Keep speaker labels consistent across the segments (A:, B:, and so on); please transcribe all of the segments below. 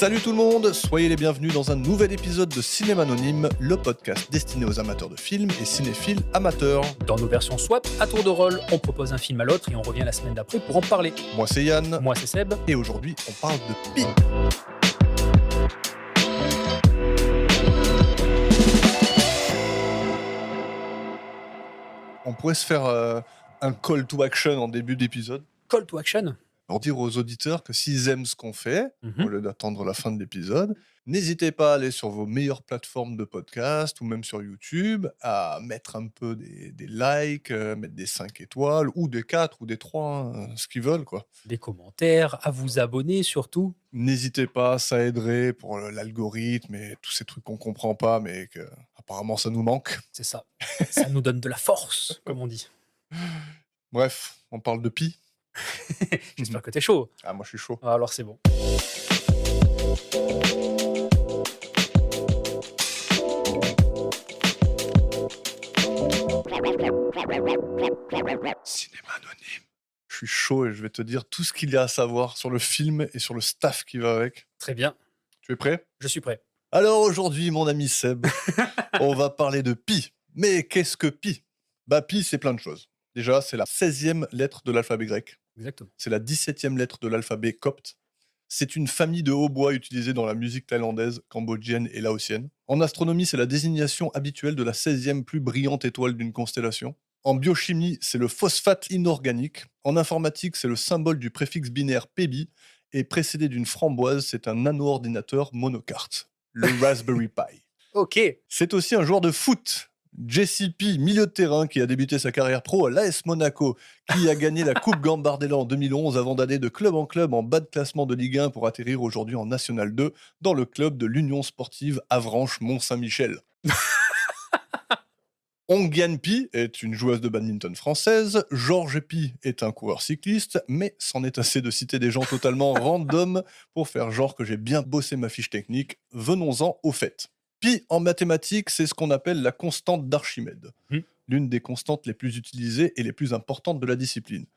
A: Salut tout le monde, soyez les bienvenus dans un nouvel épisode de Cinéma Anonyme, le podcast destiné aux amateurs de films et cinéphiles amateurs.
B: Dans nos versions swap, à tour de rôle, on propose un film à l'autre et on revient la semaine d'après pour en parler.
A: Moi c'est Yann,
B: Moi c'est Seb.
A: et aujourd'hui on parle de Pi. On pourrait se faire un call to action en début d'épisode
B: Call to action.
A: pour dire aux auditeurs que s'ils aiment ce qu'on fait,
B: Mhm.
A: au lieu d'attendre la fin de l'épisode, n'hésitez pas à aller sur vos meilleures plateformes de podcast ou même sur YouTube, à mettre un peu des likes, mettre des 5 étoiles, ou des 4 ou des 3, ce qu'ils veulent, quoi.
B: Des commentaires, à vous abonner surtout.
A: N'hésitez pas, ça aiderait pour l'algorithme et tous ces trucs qu'on comprend pas, mais que apparemment ça nous manque.
B: C'est ça. Ça nous donne de la force, comme on dit.
A: Bref, on parle de Pi.
B: J'espère que t'es chaud.
A: Ah, moi je suis chaud.
B: Alors c'est bon.
A: Cinéma Anonyme. Je suis chaud et je vais te dire tout ce qu'il y a à savoir sur le film et sur le staff qui va avec.
B: Très bien.
A: Tu es prêt?
B: Je suis prêt.
A: Alors aujourd'hui, mon ami Seb, on va parler de Pi. Mais qu'est-ce que Pi? Bah Pi, c'est plein de choses. Déjà, c'est la 16e lettre de l'alphabet grec.
B: Exactement.
A: C'est la 17e lettre de l'alphabet copte. C'est une famille de hautbois utilisée dans la musique thaïlandaise, cambodgienne et laotienne. En astronomie, c'est la désignation habituelle de la 16e plus brillante étoile d'une constellation. En biochimie, c'est le phosphate inorganique. En informatique, c'est le symbole du préfixe binaire PB. Et précédé d'une framboise, c'est un nano-ordinateur monocarte, le Raspberry Pi.
B: Ok.
A: C'est aussi un joueur de foot. Jesse P, milieu de terrain, qui a débuté sa carrière pro à l'AS Monaco, qui a gagné la Coupe Gambardella en 2011 avant d'aller de club en bas de classement de Ligue 1 pour atterrir aujourd'hui en National 2 dans le club de l'Union Sportive Avranches-Mont-Saint-Michel. Ongyan Pi est une joueuse de badminton française, Georges Pi est un coureur cycliste, mais c'en est assez de citer des gens totalement random pour faire genre que j'ai bien bossé ma fiche technique. Venons-en au fait. Pi en mathématiques, c'est ce qu'on appelle la constante d'Archimède, l'une des constantes les plus utilisées et les plus importantes de la discipline.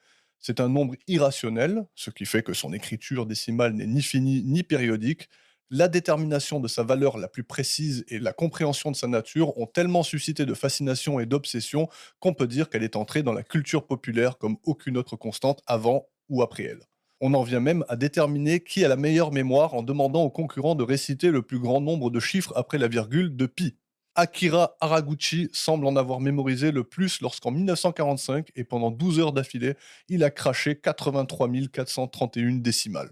A: C'est un nombre irrationnel, ce qui fait que son écriture décimale n'est ni finie ni périodique. La détermination de sa valeur la plus précise et la compréhension de sa nature ont tellement suscité de fascination et d'obsession qu'on peut dire qu'elle est entrée dans la culture populaire comme aucune autre constante avant ou après elle. On en vient même à déterminer qui a la meilleure mémoire en demandant aux concurrents de réciter le plus grand nombre de chiffres après la virgule de pi. Akira Haraguchi semble en avoir mémorisé le plus lorsqu'en 1945, et pendant 12 heures d'affilée, il a craché 83 431 décimales.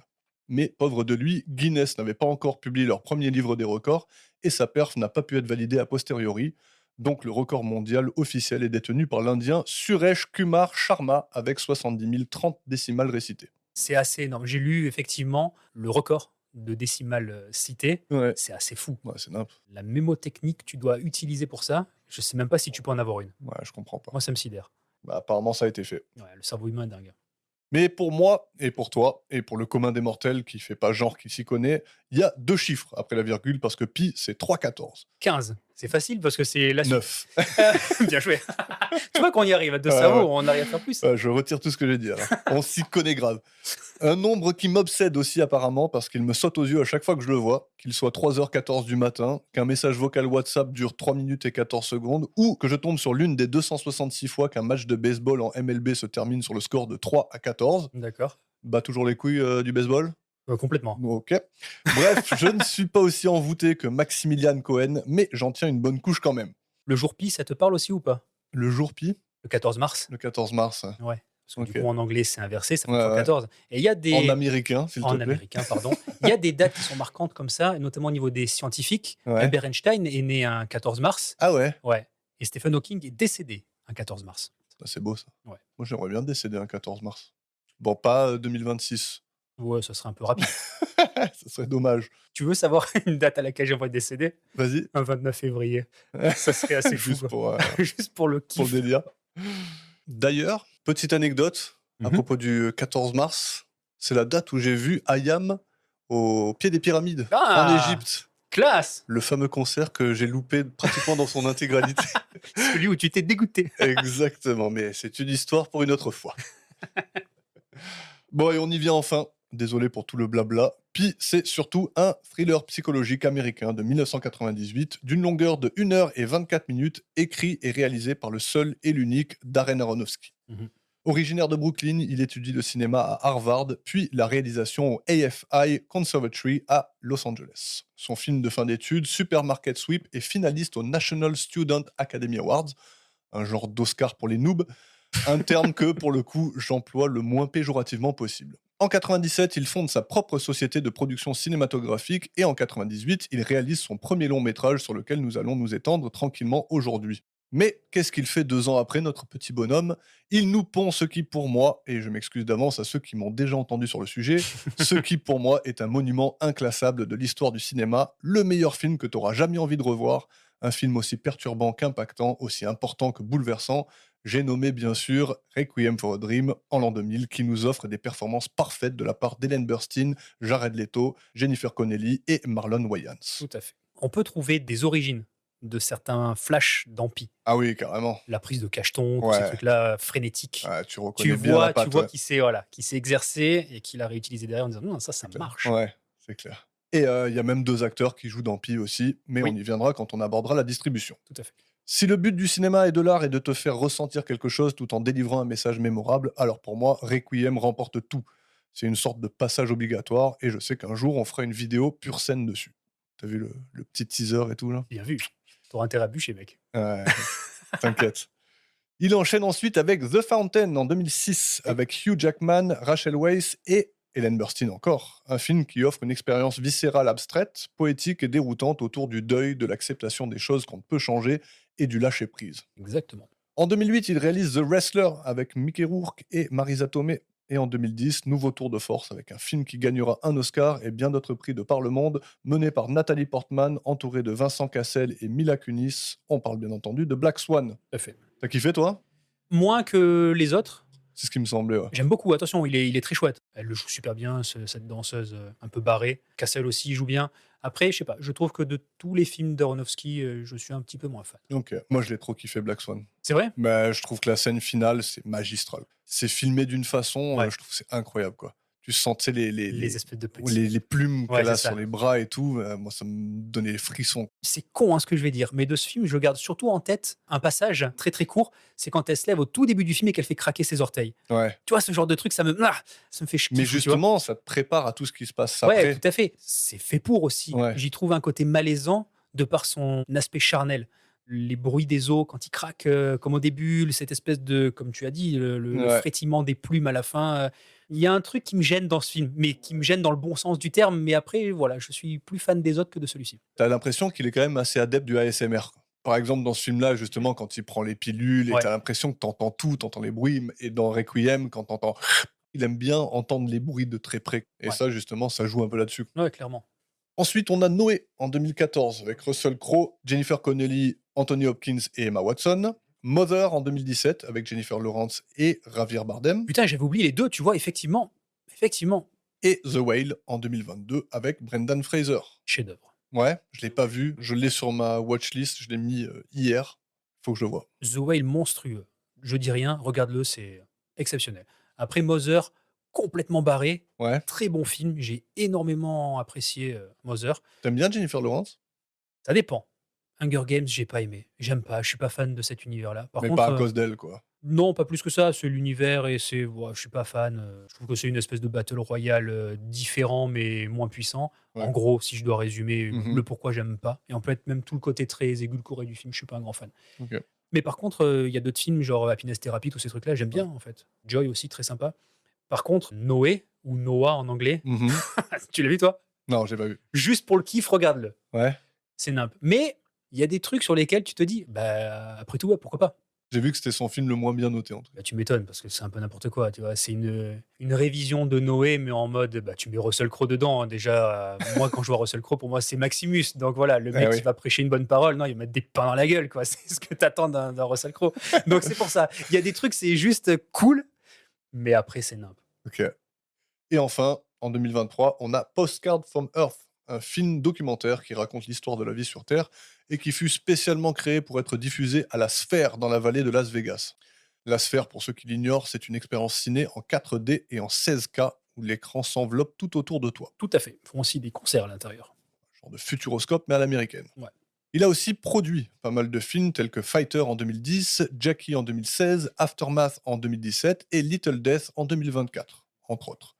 A: Mais, pauvre de lui, Guinness n'avait pas encore publié leur premier livre des records, et sa perf n'a pas pu être validée a posteriori. Donc le record mondial officiel est détenu par l'Indien Suresh Kumar Sharma avec 70 030 décimales récitées.
B: C'est assez énorme. J'ai lu effectivement le record de décimales citées.
A: Ouais,
B: C'est assez fou.
A: c'est nimp.
B: La mémotechnique que tu dois utiliser pour ça, je sais même pas si tu peux en avoir une.
A: Ouais, je comprends pas.
B: Moi, ça me sidère.
A: Bah, apparemment, ça a été fait.
B: Ouais, le cerveau humain est dingue.
A: Mais pour moi, et pour toi, et pour le commun des mortels qui fait pas genre qui s'y connaît, il y a 2 chiffres après la virgule parce que pi, c'est 3,14.
B: 15. C'est facile parce que c'est la suite.
A: 9.
B: Bien joué. Tu vois qu'on y arrive à deux cerveaux, on arrive à faire plus.
A: Je retire tout ce que j'ai dit. Alors. On s'y connaît grave. Un nombre qui m'obsède aussi apparemment parce qu'il me saute aux yeux à chaque fois que je le vois, qu'il soit 3h14 du matin, qu'un message vocal WhatsApp dure 3 minutes et 14 secondes, ou que je tombe sur l'une des 266 fois qu'un match de baseball en MLB se termine sur le score de 3-14.
B: D'accord.
A: Bah toujours les couilles du baseball.
B: Complètement.
A: Ok. Bref, je ne suis pas aussi envoûté que Maximilian Cohen, mais j'en tiens une bonne couche quand même.
B: Le jour pi, ça te parle aussi ou pas?
A: Le jour pi,
B: Le 14 mars?
A: le 14 mars,
B: Ouais. Parce que
A: Ok.
B: du coup, en anglais, c'est inversé, ça fait
A: Ouais, ouais.
B: 14. Et il y a des...
A: en américain, s'il te
B: En
A: plaît.
B: américain, pardon. Il y a des dates qui sont marquantes comme ça, et notamment au niveau des scientifiques.
A: Ouais.
B: Albert Einstein est né un 14 mars.
A: Ah ouais,
B: Ouais. Et Stephen Hawking est décédé un 14 mars.
A: bah, c'est beau ça.
B: Ouais.
A: Moi j'aimerais bien décéder un 14 mars. Bon, pas 2026.
B: Ouais, ça serait un peu rapide.
A: Ça serait dommage.
B: Tu veux savoir une date à laquelle j'aimerais décéder?
A: Vas-y.
B: Un 29 février. Ça serait assez fou.
A: Juste
B: quoi.
A: pour,
B: Juste pour le
A: pour le
B: kiff.
A: délire. D'ailleurs, petite anecdote à
B: Mhm.
A: propos du 14 mars, c'est la date où j'ai vu Ayam au pied des pyramides
B: Ah
A: en Égypte.
B: Classe!
A: Le fameux concert que j'ai loupé pratiquement dans son intégralité.
B: Celui où tu t'es dégoûté.
A: Exactement, mais c'est une histoire pour une autre fois. Bon, et on y vient enfin. désolé pour tout le blabla. Pi, c'est surtout un thriller psychologique américain de 1998 d'une longueur de 1h24, écrit et réalisé par le seul et l'unique Darren Aronofsky.
B: Mhm.
A: Originaire de Brooklyn, il étudie le cinéma à Harvard, puis la réalisation au AFI Conservatory à Los Angeles. Son film de fin d'études, Supermarket Sweep, est finaliste au National Student Academy Awards, un genre d'Oscar pour les noobs, un terme que, pour le coup, j'emploie le moins péjorativement possible. En 97, il fonde sa propre société de production cinématographique et en 98, il réalise son premier long métrage sur lequel nous allons nous étendre tranquillement aujourd'hui. Mais qu'est-ce qu'il fait 2 ans après, notre petit bonhomme? Il nous pond ce qui, pour moi, et je m'excuse d'avance à ceux qui m'ont déjà entendu sur le sujet, ce qui, pour moi, est un monument inclassable de l'histoire du cinéma, le meilleur film que tu auras jamais envie de revoir, un film aussi perturbant qu'impactant, aussi important que bouleversant. J'ai nommé bien sûr Requiem for a Dream en l'an 2000, qui nous offre des performances parfaites de la part d'Ellen Burstyn, Jared Leto, Jennifer Connelly et Marlon Wayans.
B: Tout à fait. On peut trouver des origines de certains flashs d'Ampi.
A: Ah oui, carrément.
B: La prise de cacheton, tous ces
A: Ouais.
B: trucs-là frénétiques.
A: Ouais, tu
B: Tu
A: reconnais bien la
B: vois, tu
A: patte.
B: vois
A: Ouais,
B: qu'il s'est exercé et qu'il a réutilisé derrière en disant non, ça
A: c'est clair.
B: marche.
A: Ouais, c'est clair. Et il y a même 2 acteurs qui jouent dans Pi aussi, mais on
B: Oui.
A: y viendra quand on abordera la distribution.
B: Tout à fait.
A: Si le but du cinéma et de l'art est de te faire ressentir quelque chose tout en délivrant un message mémorable, alors pour moi, Requiem remporte tout. C'est une sorte de passage obligatoire et je sais qu'un jour on fera une vidéo pure scène dessus. T'as vu le petit teaser et tout là?
B: Bien vu. T'auras intérêt à bûcher, mec.
A: Ouais, t'inquiète. Il enchaîne ensuite avec The Fountain en 2006
B: Oui.
A: avec Hugh Jackman, Rachel Weisz et Ellen Burstyn encore. Un film qui offre une expérience viscérale abstraite, poétique et déroutante autour du deuil, de l'acceptation des choses qu'on ne peut changer et du lâcher-prise.
B: Exactement.
A: En 2008, il réalise The Wrestler avec Mickey Rourke et Marisa Tomei. Et en 2010, nouveau tour de force avec un film qui gagnera un Oscar et bien d'autres prix de par le monde, mené par Nathalie Portman, entouré de Vincent Cassel et Mila Kunis. On parle bien entendu de Black Swan.
B: Tout à fait.
A: T'as kiffé, toi?
B: Moins que les autres.
A: C'est ce qui me semblait, ouais.
B: J'aime beaucoup. Attention, il est très chouette. Elle le joue super bien, cette danseuse un peu barrée. Cassel aussi joue bien. Après, je sais pas, je trouve que de tous les films d'Aronofsky, je suis un petit peu moins fan.
A: Ok, moi je l'ai trop kiffé, Black Swan.
B: C'est vrai?
A: Mais je trouve que la scène finale, c'est magistral. C'est filmé d'une façon,
B: Ouais.
A: je trouve que c'est incroyable, quoi. Tu sens, tu sais,
B: Les espèces de petits.
A: les plumes
B: Ouais,
A: qu'elle a
B: c'est ça.
A: sur les bras et tout. Moi, ça me donnait des frissons.
B: C'est con hein, ce que je vais dire, mais de ce film, je garde surtout en tête un passage très très court. C'est quand elle se lève au tout début du film et qu'elle fait craquer ses orteils.
A: Ouais.
B: Tu vois, ce genre de truc, ça me fait kiffer.
A: Mais
B: tu vois.
A: justement, ça te prépare à tout ce qui se passe
B: Ouais,
A: après.
B: tout à fait. C'est fait pour aussi.
A: Ouais.
B: J'y trouve un côté malaisant de par son aspect charnel. Les bruits des os quand ils craquent, comme au début, cette espèce de, comme tu as dit, le
A: Ouais.
B: frétillement des plumes à la fin. Il y a un truc qui me gêne dans ce film, mais qui me gêne dans le bon sens du terme. Mais après, voilà, je suis plus fan des autres que de celui-ci.
A: T'as l'impression qu'il est quand même assez adepte du ASMR, quoi. Par exemple, dans ce film-là, justement, quand il prend les pilules, et
B: Ouais.
A: t'as l'impression que t'entends tout, t'entends les bruits. Et dans Requiem, quand t'entends... Il aime bien entendre les bruits de très près. Et
B: Ouais.
A: ça, justement, ça joue un peu là-dessus.
B: Ouais, clairement.
A: Ensuite, on a Noé en 2014 avec Russell Crowe, Jennifer Connelly, Anthony Hopkins et Emma Watson. Mother en 2017 avec Jennifer Lawrence et Javier Bardem.
B: Putain, j'avais oublié les deux, tu vois, effectivement. Effectivement,
A: Et The Whale en 2022 avec Brendan Fraser.
B: chef-d'œuvre.
A: Ouais, je l'ai pas vu, je l'ai sur ma watchlist, je l'ai mis hier. Faut que je le voie.
B: The Whale monstrueux. Je dis rien, regarde-le, c'est exceptionnel. Après Mother, complètement barré.
A: Ouais.
B: Très bon film, j'ai énormément apprécié Mother.
A: T'aimes bien Jennifer Lawrence?
B: Ça dépend. Hunger Games, j'ai pas aimé. J'aime pas, je suis pas fan de cet univers-là. Par
A: Mais
B: contre,
A: pas à cause d'elle, quoi.
B: non, pas plus que ça. C'est l'univers et c'est, ouais, je suis pas fan. Je trouve que c'est une espèce de battle royale différent mais moins puissant.
A: Ouais.
B: En gros, si je dois résumer
A: Mhm.
B: le pourquoi j'aime pas. Et en fait, même tout le côté très édulcoré du film, je suis pas un grand fan.
A: Ok.
B: Mais par contre, il y a d'autres films genre Happiness Therapy, tous ces trucs-là, j'aime bien en fait. Joy aussi, très sympa. Par contre, Noé, ou Noah en anglais,
A: Mhm.
B: tu l'as vu toi?
A: Non, j'ai pas vu.
B: Juste pour le kiff, regarde-le.
A: Ouais.
B: C'est nimp. Mais il y a des trucs sur lesquels tu te dis, bah après tout, ouais, pourquoi pas?
A: J'ai vu que c'était son film le moins bien noté, en tout cas.
B: Bah, tu m'étonnes parce que c'est un peu n'importe quoi, tu vois. C'est une révision de Noé, mais en mode, bah, tu mets Russell Crowe dedans, hein. Déjà, moi, quand je vois Russell Crowe, pour moi, c'est Maximus. Donc voilà, le mec
A: oui.
B: qui va prêcher une bonne parole, non, il va mettre des pains dans la gueule, quoi. C'est ce que t'attends d'un Russell Crowe. Donc c'est pour ça. Il y a des trucs, c'est juste cool, mais après, c'est nimp.
A: Ok. Et enfin, en 2023, on a Postcard from Earth, un film documentaire qui raconte l'histoire de la vie sur Terre et qui fut spécialement créé pour être diffusé à la Sphère dans la vallée de Las Vegas. La Sphère, pour ceux qui l'ignorent, c'est une expérience ciné en 4D et en 16K où l'écran s'enveloppe tout autour de toi.
B: Tout à fait. Ils font aussi des concerts à l'intérieur.
A: Genre de futuroscope, mais à l'américaine.
B: Ouais.
A: Il a aussi produit pas mal de films tels que Fighter en 2010, Jackie en 2016, Aftermath en 2017 et Little Death en 2024, entre autres.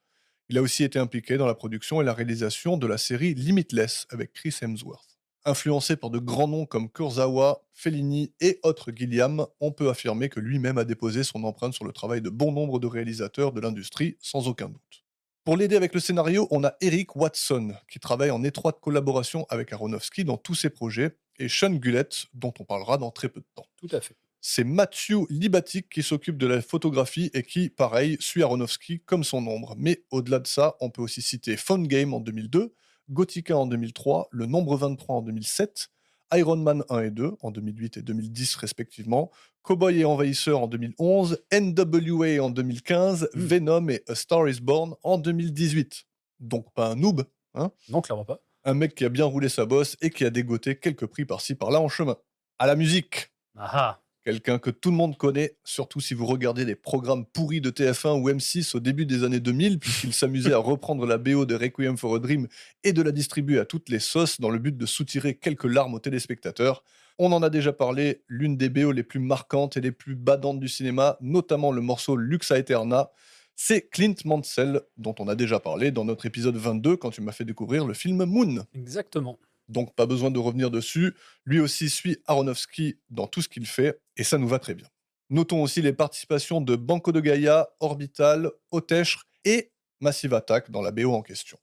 A: Il a aussi été impliqué dans la production et la réalisation de la série Limitless avec Chris Hemsworth. Influencé par de grands noms comme Kurosawa, Fellini et autres Gilliam, on peut affirmer que lui-même a déposé son empreinte sur le travail de bon nombre de réalisateurs de l'industrie, sans aucun doute. Pour l'aider avec le scénario, on a Eric Watson, qui travaille en étroite collaboration avec Aronofsky dans tous ses projets, et Sean Gullett, dont on parlera dans très peu de temps.
B: Tout à fait.
A: C'est Matthew Libatic qui s'occupe de la photographie et qui, pareil, suit Aronofsky comme son ombre. Mais au-delà de ça, on peut aussi citer Phone Game en 2002, Gothica en 2003, Le Nombre 23 en 2007, Iron Man 1 et 2 en 2008 et 2010 respectivement, Cowboy et Envahisseur en 2011, NWA en 2015, Venom et A Star is Born en 2018. Donc pas un noob, hein,
B: Non, clairement pas.
A: un mec qui a bien roulé sa bosse et qui a dégoté quelques prix par-ci par-là en chemin. À la musique,
B: Ah ah.
A: quelqu'un que tout le monde connaît, surtout si vous regardez des programmes pourris de TF1 ou M6 au début des années 2000, puisqu'il s'amusait à reprendre la BO de Requiem for a Dream et de la distribuer à toutes les sauces dans le but de soutirer quelques larmes aux téléspectateurs. On en a déjà parlé, l'une des BO les plus marquantes et les plus badantes du cinéma, notamment le morceau Lux Aeterna, c'est Clint Mansell, dont on a déjà parlé dans notre épisode 22 quand tu m'as fait découvrir le film Moon.
B: Exactement.
A: Donc pas besoin de revenir dessus. Lui aussi suit Aronofsky dans tout ce qu'il fait, et ça nous va très bien. Notons aussi les participations de Banco de Gaia, Orbital, Oteshr et Massive Attack dans la BO en question.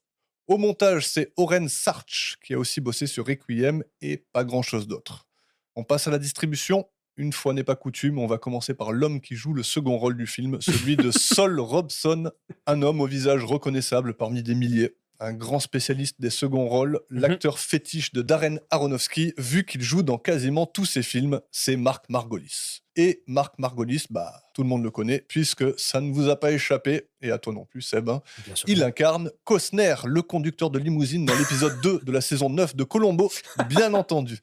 A: Au montage, c'est Oren Sarch qui a aussi bossé sur Requiem et pas grand-chose d'autre. On passe à la distribution. Une fois n'est pas coutume, on va commencer par l'homme qui joue le second rôle du film, celui de Sol Robson, un homme au visage reconnaissable parmi des milliers. Un grand spécialiste des seconds rôles, l'acteur fétiche de Darren Aronofsky, vu qu'il joue dans quasiment tous ses films, c'est Mark Margolis. Et Mark Margolis, tout le monde le connaît, puisque ça ne vous a pas échappé, et à toi non plus Seb, hein,
B: Bien sûr.
A: il incarne Costner, le conducteur de limousine dans l'épisode 2 de la saison 9 de Columbo, bien entendu.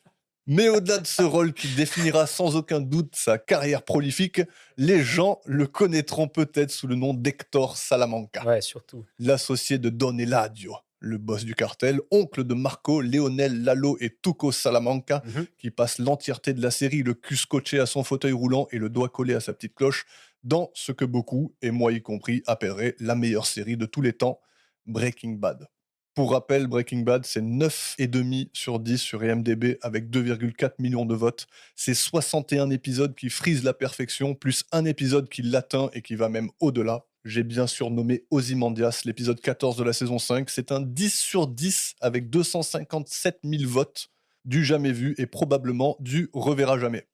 A: Mais au-delà de ce rôle qui définira sans aucun doute sa carrière prolifique, les gens le connaîtront peut-être sous le nom d'Hector Salamanca,
B: Ouais, surtout.
A: l'associé de Don Eladio, le boss du cartel, oncle de Marco, Léonel, Lalo et Tuco Salamanca, qui passe l'entièreté de la série le cul scotché à son fauteuil roulant et le doigt collé à sa petite cloche, dans ce que beaucoup, et moi y compris, appelleraient la meilleure série de tous les temps, Breaking Bad. Pour rappel, Breaking Bad, c'est 9,5 sur 10 sur IMDb avec 2,4 millions de votes. C'est 61 épisodes qui frisent la perfection, plus un épisode qui l'atteint et qui va même au-delà. J'ai bien surnommé Ozymandias, l'épisode 14 de la saison 5. C'est un 10 sur 10 avec 257 000 votes, du jamais vu et probablement du reverra jamais.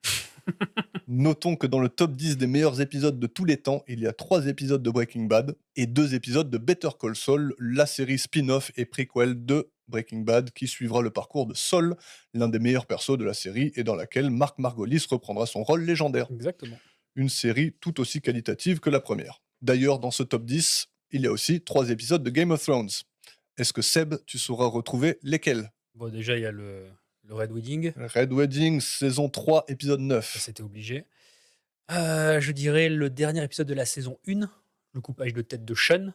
A: Notons que dans le top 10 des meilleurs épisodes de tous les temps, il y a 3 épisodes de Breaking Bad et 2 épisodes de Better Call Saul, la série spin-off et prequel de Breaking Bad qui suivra le parcours de Saul, l'un des meilleurs persos de la série et dans laquelle Mark Margolis reprendra son rôle légendaire.
B: Exactement.
A: Une série tout aussi qualitative que la première. D'ailleurs, dans ce top 10, il y a aussi 3 épisodes de Game of Thrones. Est-ce que Seb, tu sauras retrouver lesquels?
B: Bon, déjà, il y a le Red Wedding.
A: Red Wedding, saison 3, épisode
B: Ça,
A: 9.
B: c'était obligé. Je dirais le dernier épisode de la saison 1, le coupage de tête de Sean.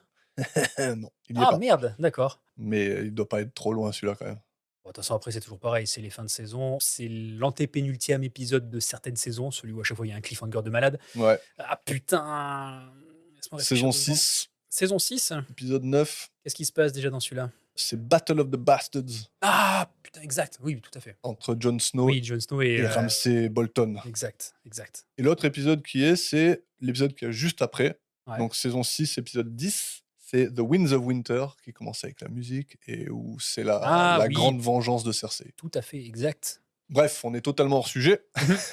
A: Non, il n'y est
B: Ah
A: pas.
B: merde, d'accord.
A: Mais il doit pas être trop loin celui-là quand même.
B: Bon, de toute façon, après, c'est toujours pareil, c'est les fins de saison. C'est l'antépénultième épisode de certaines saisons, celui où à chaque fois il y a un cliffhanger de malade.
A: Ouais.
B: Ah putain. Laisse-moi réfléchir
A: Saison
B: 2 secondes.
A: 6,
B: Saison 6.
A: épisode 9,
B: Qu'est-ce qui se passe déjà dans celui-là?
A: c'est Battle of the Bastards
B: Ah putain, exact. Oui, tout à fait.
A: entre Jon Snow
B: Oui, Jon Snow et.
A: et Ramsay Bolton.
B: Exact, exact.
A: Et l'autre épisode c'est l'épisode qui est juste après.
B: Ouais.
A: Donc saison 6, épisode 10, c'est The Winds of Winter qui commence avec la musique et où c'est la
B: Oui.
A: grande vengeance de Cersei.
B: Tout à fait, exact.
A: Bref, on est totalement hors sujet.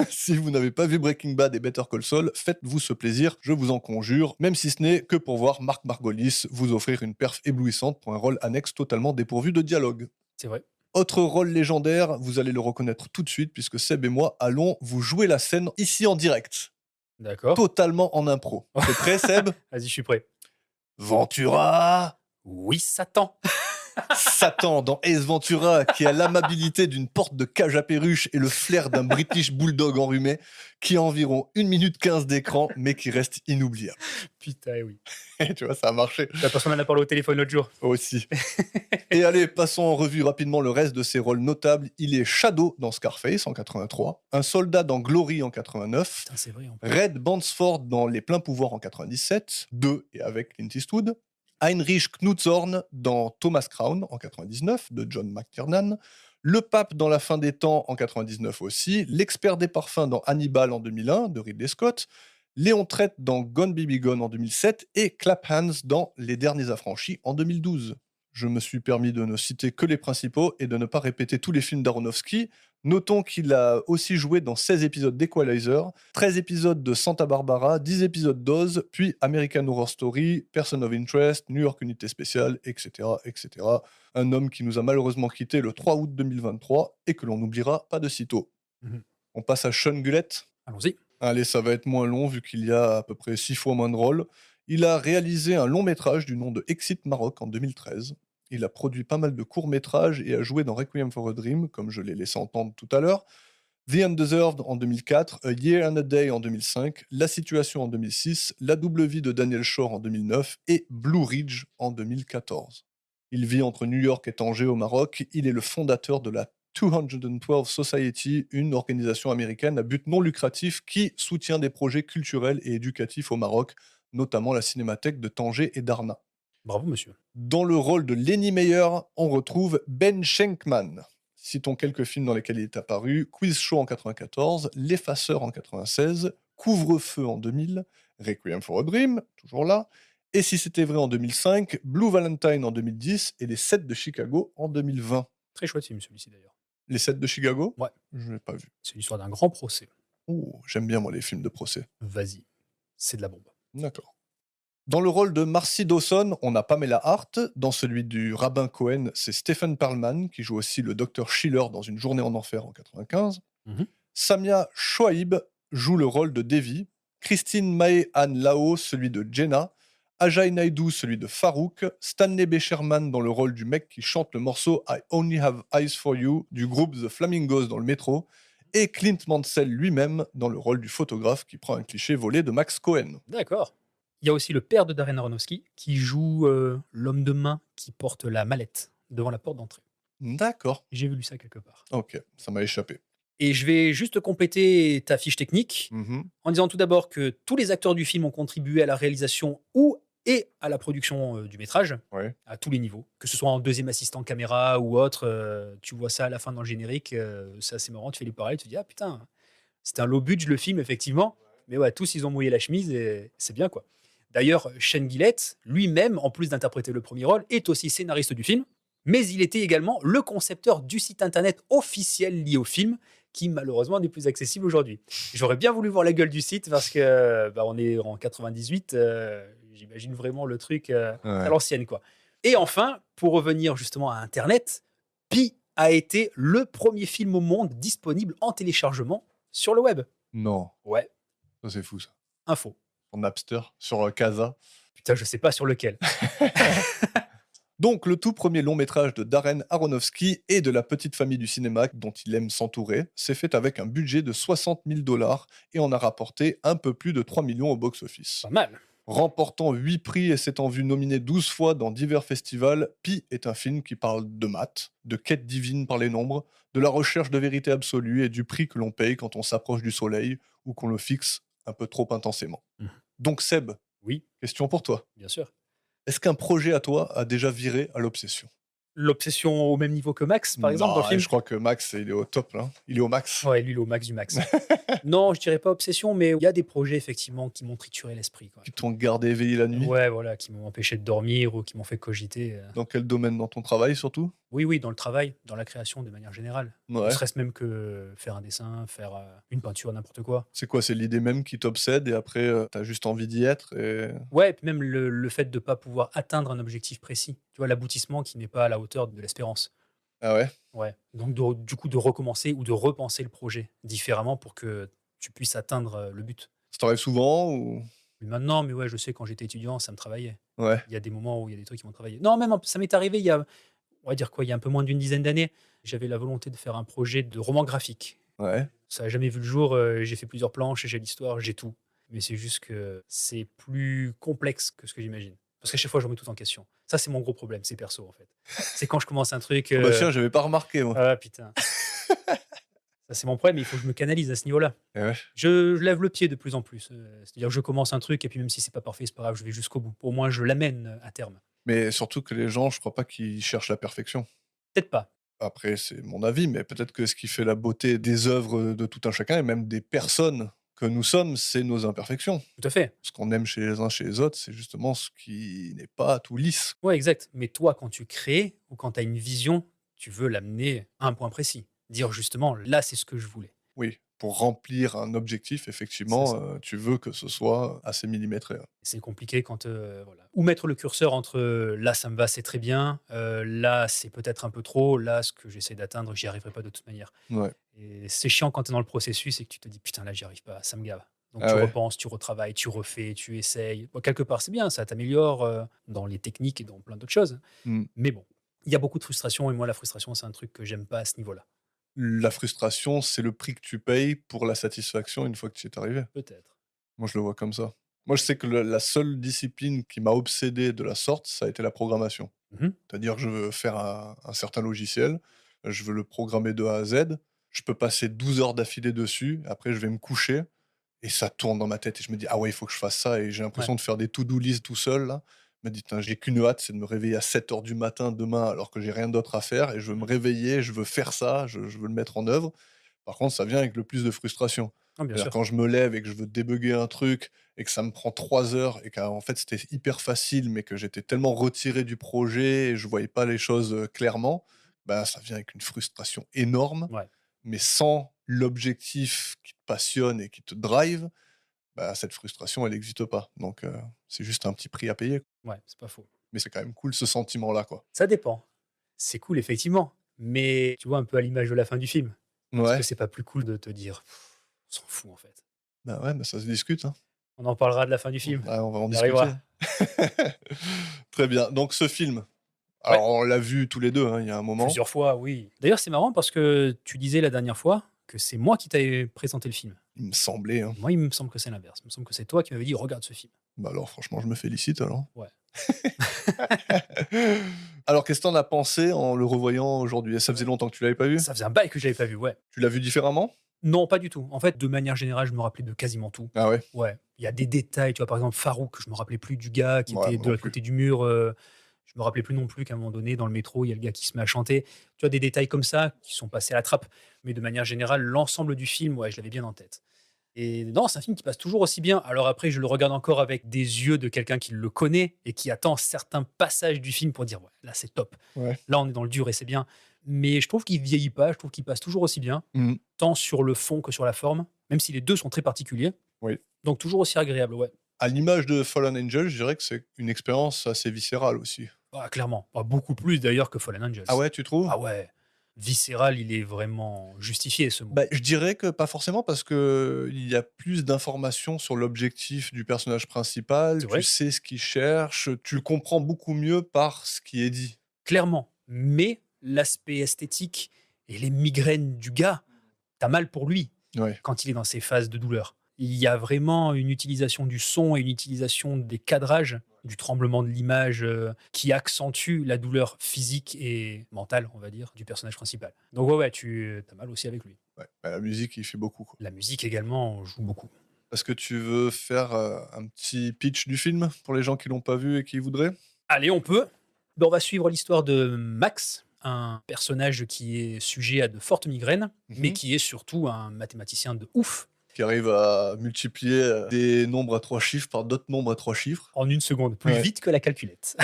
A: Si vous n'avez pas vu Breaking Bad et Better Call Saul, faites-vous ce plaisir, je vous en conjure, même si ce n'est que pour voir Mark Margolis vous offrir une perf éblouissante pour un rôle annexe totalement dépourvu de dialogue.
B: C'est vrai.
A: Autre rôle légendaire, vous allez le reconnaître tout de suite puisque Seb et moi allons vous jouer la scène ici en direct,
B: D'accord.
A: totalement en impro. T'es prêt Seb?
B: Vas-y, je suis prêt.
A: Ventura!
B: Oui, Satan.
A: Satan dans Ace Ventura, qui a l'amabilité d'une porte de cage à perruche et le flair d'un British Bulldog enrhumé, qui a environ 1 minute 15 d'écran, mais qui reste inoubliable.
B: Putain, oui.
A: Tu vois, ça a marché
B: Parce qu'on en a parlé au téléphone l'autre jour.
A: aussi. Et allez, passons en revue rapidement le reste de ses rôles notables. Il est Shadow dans Scarface en 83, un soldat dans Glory en 89,
B: Putain, c'est vrai. En plus.
A: Red Bansford dans Les Pleins Pouvoirs en 97, de et avec Clint Eastwood, Heinrich Knutshorn dans Thomas Crown en 99 de John McTiernan, le pape dans La fin des temps en 99 aussi, l'expert des parfums dans Hannibal en 2001 de Ridley Scott, Léon Trett dans Gone Baby Gone en 2007 et Clap Hands dans Les Derniers Affranchis en 2012. Je me suis permis de ne citer que les principaux et de ne pas répéter tous les films d'Aronofsky. Notons qu'il a aussi joué dans 16 épisodes d'Equalizer, 13 épisodes de Santa Barbara, 10 épisodes d'Oz, puis American Horror Story, Person of Interest, New York Unité Spéciale, etc., etc. Un homme qui nous a malheureusement quitté le 3 août 2023 et que l'on n'oubliera pas de sitôt.
B: Mhm.
A: On passe à Sean Gullett.
B: Allons-y.
A: Allez, ça va être moins long vu qu'il y a à peu près 6 fois moins de rôles. Il a réalisé un long métrage du nom de Exit Maroc en 2013. Il a produit pas mal de courts-métrages et a joué dans Requiem for a Dream, comme je l'ai laissé entendre tout à l'heure, The Undeserved en 2004, A Year and a Day en 2005, La Situation en 2006, La double vie de Daniel Shore en 2009 et Blue Ridge en 2014. Il vit entre New York et Tanger au Maroc. Il est le fondateur de la 212 Society, une organisation américaine à but non lucratif qui soutient des projets culturels et éducatifs au Maroc, notamment la cinémathèque de Tanger et Darna.
B: Bravo, monsieur.
A: Dans le rôle de Lenny Meyer, on retrouve Ben Schenkman. Citons quelques films dans lesquels il est apparu: Quiz Show en 94, L'Effaceur en 96, Couvre-feu en 2000, Requiem for a Dream, toujours là, Et si c'était vrai en 2005, Blue Valentine en 2010 et Les 7 de Chicago en 2020.
B: Très chouette film, celui-ci, d'ailleurs.
A: Les 7 de Chicago?
B: Ouais.
A: Je l'ai pas vu.
B: C'est l'histoire d'un grand procès.
A: Oh, j'aime bien moi les films de procès.
B: Vas-y. C'est de la bombe.
A: D'accord. Dans le rôle de Marcy Dawson, on a Pamela Hart. Dans celui du rabbin Cohen, c'est Stephen Perlman, qui joue aussi le docteur Schiller dans Une journée en enfer en 95.
B: Mhm.
A: Samia Shoaib joue le rôle de Devi. Christine Mae Ann Lao, celui de Jenna. Ajay Naidoo, celui de Farouk. Stanley B. Sherman dans le rôle du mec qui chante le morceau I Only Have Eyes for You du groupe The Flamingos dans le métro. Et Clint Mansell lui-même dans le rôle du photographe qui prend un cliché volé de Max Cohen.
B: D'accord. Il y a aussi le père de Darren Aronofsky qui joue l'homme de main qui porte la mallette devant la porte d'entrée.
A: D'accord.
B: J'ai vu ça quelque part.
A: Ok, ça m'a échappé.
B: Et je vais juste compléter ta fiche technique
A: Mhm.
B: en disant tout d'abord que tous les acteurs du film ont contribué à la réalisation et à la production du métrage,
A: Ouais.
B: à tous les niveaux. Que ce soit en deuxième assistant caméra ou autre, tu vois ça à la fin dans le générique, c'est assez marrant, tu fais les pareils, tu te dis « Ah putain, c'était un low budget le film, effectivement. » Mais ouais, tous, ils ont mouillé la chemise et c'est bien, quoi. D'ailleurs, Shane Gillett, lui-même, en plus d'interpréter le premier rôle, est aussi scénariste du film, mais il était également le concepteur du site internet officiel lié au film, qui malheureusement n'est plus accessible aujourd'hui. J'aurais bien voulu voir la gueule du site parce que on est en 98, j'imagine vraiment le truc à
A: Ouais.
B: l'ancienne, quoi. Et enfin, pour revenir justement à Internet, Pi a été le premier film au monde disponible en téléchargement sur le web.
A: Non,
B: Ouais,
A: ça c'est fou ça.
B: info.
A: Sur Napster, sur Casa.
B: Putain, je sais pas sur lequel.
A: Donc, le tout premier long métrage de Darren Aronofsky et de la petite famille du cinéma dont il aime s'entourer s'est fait avec un budget de 60 000 $ et en a rapporté un peu plus de 3 millions au box-office.
B: Pas mal.
A: Remportant 8 prix et s'étant vu nominé 12 fois dans divers festivals, Pi est un film qui parle de maths, de quête divine par les nombres, de la recherche de vérité absolue et du prix que l'on paye quand on s'approche du soleil ou qu'on le fixe un peu trop intensément.
B: Mhm.
A: Donc Seb,
B: Oui,
A: question pour toi.
B: bien sûr.
A: Est-ce qu'un projet à toi a déjà viré à l'obsession?
B: L'obsession au même niveau que Max, par exemple, dans le
A: Non,
B: film.
A: je crois que Max, il est au top, là. Il est au max.
B: Ouais, lui, il est au max du max. Non, je dirais pas obsession, mais il y a des projets, effectivement, qui m'ont trituré l'esprit, quoi.
A: Qui t'ont gardé éveillé la nuit.
B: Ouais, voilà, qui m'ont empêché de dormir ou qui m'ont fait cogiter.
A: Dans quel domaine? Dans ton travail, surtout?
B: Oui, dans le travail, dans la création de manière générale. Ne
A: Ouais.
B: serait-ce même que faire un dessin, faire une peinture, n'importe quoi.
A: C'est quoi? C'est l'idée même qui t'obsède et après, t'as juste envie d'y être et...
B: Ouais, et puis même le fait de ne pas pouvoir atteindre un objectif précis. Tu vois, l'aboutissement qui n'est pas à la hauteur de l'espérance.
A: Ah ouais?
B: Ouais. Donc, du coup, de recommencer ou de repenser le projet différemment pour que tu puisses atteindre le but.
A: Ça t'arrive souvent ou...
B: Mais maintenant, mais ouais, je sais, quand j'étais étudiant, ça me travaillait.
A: Ouais.
B: Il y a des moments où il y a des trucs qui m'ont travaillé. Non, même, ça m'est arrivé on va dire quoi, il y a un peu moins d'une dizaine d'années, j'avais la volonté de faire un projet de roman graphique.
A: Ouais.
B: Ça a jamais vu le jour, j'ai fait plusieurs planches, j'ai l'histoire, j'ai tout. Mais c'est juste que c'est plus complexe que ce que j'imagine. Parce qu'à chaque fois, je remets tout en question. Ça, c'est mon gros problème, c'est perso, en fait. C'est quand je commence un truc,
A: Ah bah tiens, j'avais pas remarqué moi.
B: ah putain, ça c'est mon problème, il faut que je me canalise à ce niveau-là.
A: Eh ouais.
B: Je lève le pied de plus en plus, c'est-à-dire que je commence un truc et puis même si c'est pas parfait, c'est pas grave, je vais jusqu'au bout. Au moins je l'amène, à terme.
A: Mais surtout que les gens, je crois pas qu'ils cherchent la perfection.
B: Peut-être pas,
A: Après, c'est mon avis, mais peut-être que ce qui fait la beauté des œuvres de tout un chacun et même des personnes que nous sommes, c'est nos imperfections.
B: tout à fait.
A: Ce qu'on aime chez les uns, chez les autres, c'est justement ce qui n'est pas tout lisse.
B: Ouais, exact. Mais toi, quand tu crées ou quand tu as une vision, tu veux l'amener à un point précis. Dire justement: «Là, c'est ce que je voulais».
A: Oui, pour remplir un objectif,
B: C'est
A: effectivement,
B: ça.
A: tu veux que ce soit assez millimétré, ouais.
B: C'est compliqué quand, voilà. Où mettre le curseur entre, là, ça me va, c'est très bien, là, c'est peut-être un peu trop, là, ce que j'essaie d'atteindre, j'y arriverai pas de toute manière.
A: Ouais.
B: Et c'est chiant quand tu es dans le processus et que tu te dis: «Putain, là, j'y arrive pas, ça me gave». Donc
A: Ah
B: tu
A: ouais?
B: repenses, tu retravailles, tu refais, tu essayes. Bon, quelque part, c'est bien, ça t'améliore, dans les techniques et dans plein d'autres choses.
A: Mmh.
B: Mais bon, il y a beaucoup de frustration et moi, la frustration, c'est un truc que j'aime pas à ce niveau-là.
A: La frustration, c'est le prix que tu payes pour la satisfaction une fois que tu y es arrivé.
B: Peut-être.
A: Moi, je le vois comme ça. Moi, je sais que le la seule discipline qui m'a obsédé de la sorte, ça a été la programmation.
B: Mmh.
A: C'est-à-dire que je veux faire un certain logiciel, je veux le programmer de A à Z, je peux passer 12 heures d'affilée dessus, après je vais me coucher et ça tourne dans ma tête et je me dis: «Ah ouais, il faut que je fasse ça» et j'ai
B: Ouais.
A: l'impression de faire des to-do list tout seul là. Je me dis: «Tain, j'ai qu'une hâte, c'est de me réveiller à 7 heures du matin demain alors que j'ai rien d'autre à faire et je veux me réveiller, je veux faire ça, je veux le mettre en œuvre». Par contre, ça vient avec le plus de frustration.
B: Ah, bien
A: C'est-à-dire
B: sûr.
A: quand je me lève et que je veux débugger un truc et que ça me prend 3 heures et qu'en fait c'était hyper facile, mais que j'étais tellement retiré du projet et je voyais pas les choses, clairement, bah, ça vient avec une frustration énorme,
B: Ouais.
A: mais sans l'objectif qui te passionne et qui te drive, bah, cette frustration elle n'existe pas. Donc c'est juste un petit prix à payer,
B: Ouais, c'est pas faux.
A: mais c'est quand même cool ce sentiment-là, quoi.
B: Ça dépend. C'est cool effectivement, mais tu vois un peu à l'image de la fin du film. Est-ce que
A: Ouais,
B: c'est pas plus cool de te dire: «On s'en fout en fait».
A: bah, ouais, bah, ça se discute, hein.
B: On en parlera de la fin du film.
A: Ouais, on va en
B: On y
A: discuter.
B: arrivera.
A: Très bien, donc ce film,
B: Ouais,
A: alors on l'a vu tous les 2, hein, il y a un moment.
B: plusieurs fois, oui. D'ailleurs, c'est marrant parce que tu disais la dernière fois que c'est moi qui t'avais présenté le film.
A: Il me semblait, hein.
B: Moi, il me semble que c'est l'inverse. Il me semble que c'est toi qui m'avais dit: «Regarde ce film».
A: Bah, alors franchement, je me félicite alors.
B: Ouais.
A: Alors qu'est-ce que tu en as pensé en le revoyant aujourd'hui? Ça faisait longtemps que tu l'avais pas vu?
B: Ça faisait un bail que je l'avais pas vu, ouais.
A: Tu l'as vu différemment?
B: Non, pas du tout. En fait, de manière générale, je me rappelais de quasiment tout.
A: Ah ouais?
B: Ouais, il y a des détails, tu vois? Par exemple, Farouk, je me rappelais plus du gars qui
A: Ouais,
B: était
A: moi
B: de
A: non
B: l'autre
A: plus.
B: côté du mur, je me rappelais plus non plus qu'à un moment donné, dans le métro, il y a le gars qui se met à chanter. Tu vois? Des détails comme ça qui sont passés à la trappe. Mais de manière générale, l'ensemble du film, ouais, je l'avais bien en tête. Et non, c'est un film qui passe toujours aussi bien. Alors après, je le regarde encore avec des yeux de quelqu'un qui le connaît et qui attend certains passages du film pour dire: «Ouais, là, c'est top.
A: Ouais.
B: Là, on est dans le dur et c'est bien». Mais je trouve qu'il vieillit pas, je trouve qu'il passe toujours aussi bien,
A: Mmh.
B: tant sur le fond que sur la forme, même si les 2 sont très particuliers.
A: Oui.
B: Donc toujours aussi agréable, ouais.
A: À l'image de Fallen Angel, je dirais que c'est une expérience assez viscérale aussi.
B: Ah clairement. Ah beaucoup plus d'ailleurs que Fallen
A: Ah
B: Angels.
A: ouais, tu trouves?
B: Ah ouais, viscéral, il est vraiment justifié ce mot.
A: Bah, je dirais que pas forcément parce qu'il y a plus d'informations sur l'objectif du personnage principal,
B: C'est
A: tu
B: vrai,
A: sais ce qu'il cherche, tu le comprends beaucoup mieux par ce qui est dit.
B: clairement. Mais l'aspect esthétique et les migraines du gars, tu mal pour lui
A: Ouais.
B: quand il est dans ses phases de douleur. Il y a vraiment une utilisation du son et une utilisation des cadrages, du tremblement de l'image, qui accentue la douleur physique et mentale, on va dire, du personnage principal. Donc ouais, ouais, tu as mal aussi avec lui.
A: Ouais, bah, la musique, il fait beaucoup, quoi.
B: La musique également joue beaucoup.
A: Est-ce que tu veux faire, un petit pitch du film pour les gens qui l'ont pas vu et qui voudraient?
B: Allez, on peut. Ben, on va suivre l'histoire de Max, un personnage qui est sujet à de fortes migraines, mais
A: Mmh.
B: qui est surtout un mathématicien de ouf.
A: Qui arrive à multiplier, des nombres à 3 chiffres par d'autres nombres à 3 chiffres.
B: En une seconde, plus
A: Ouais.
B: vite que la calculette.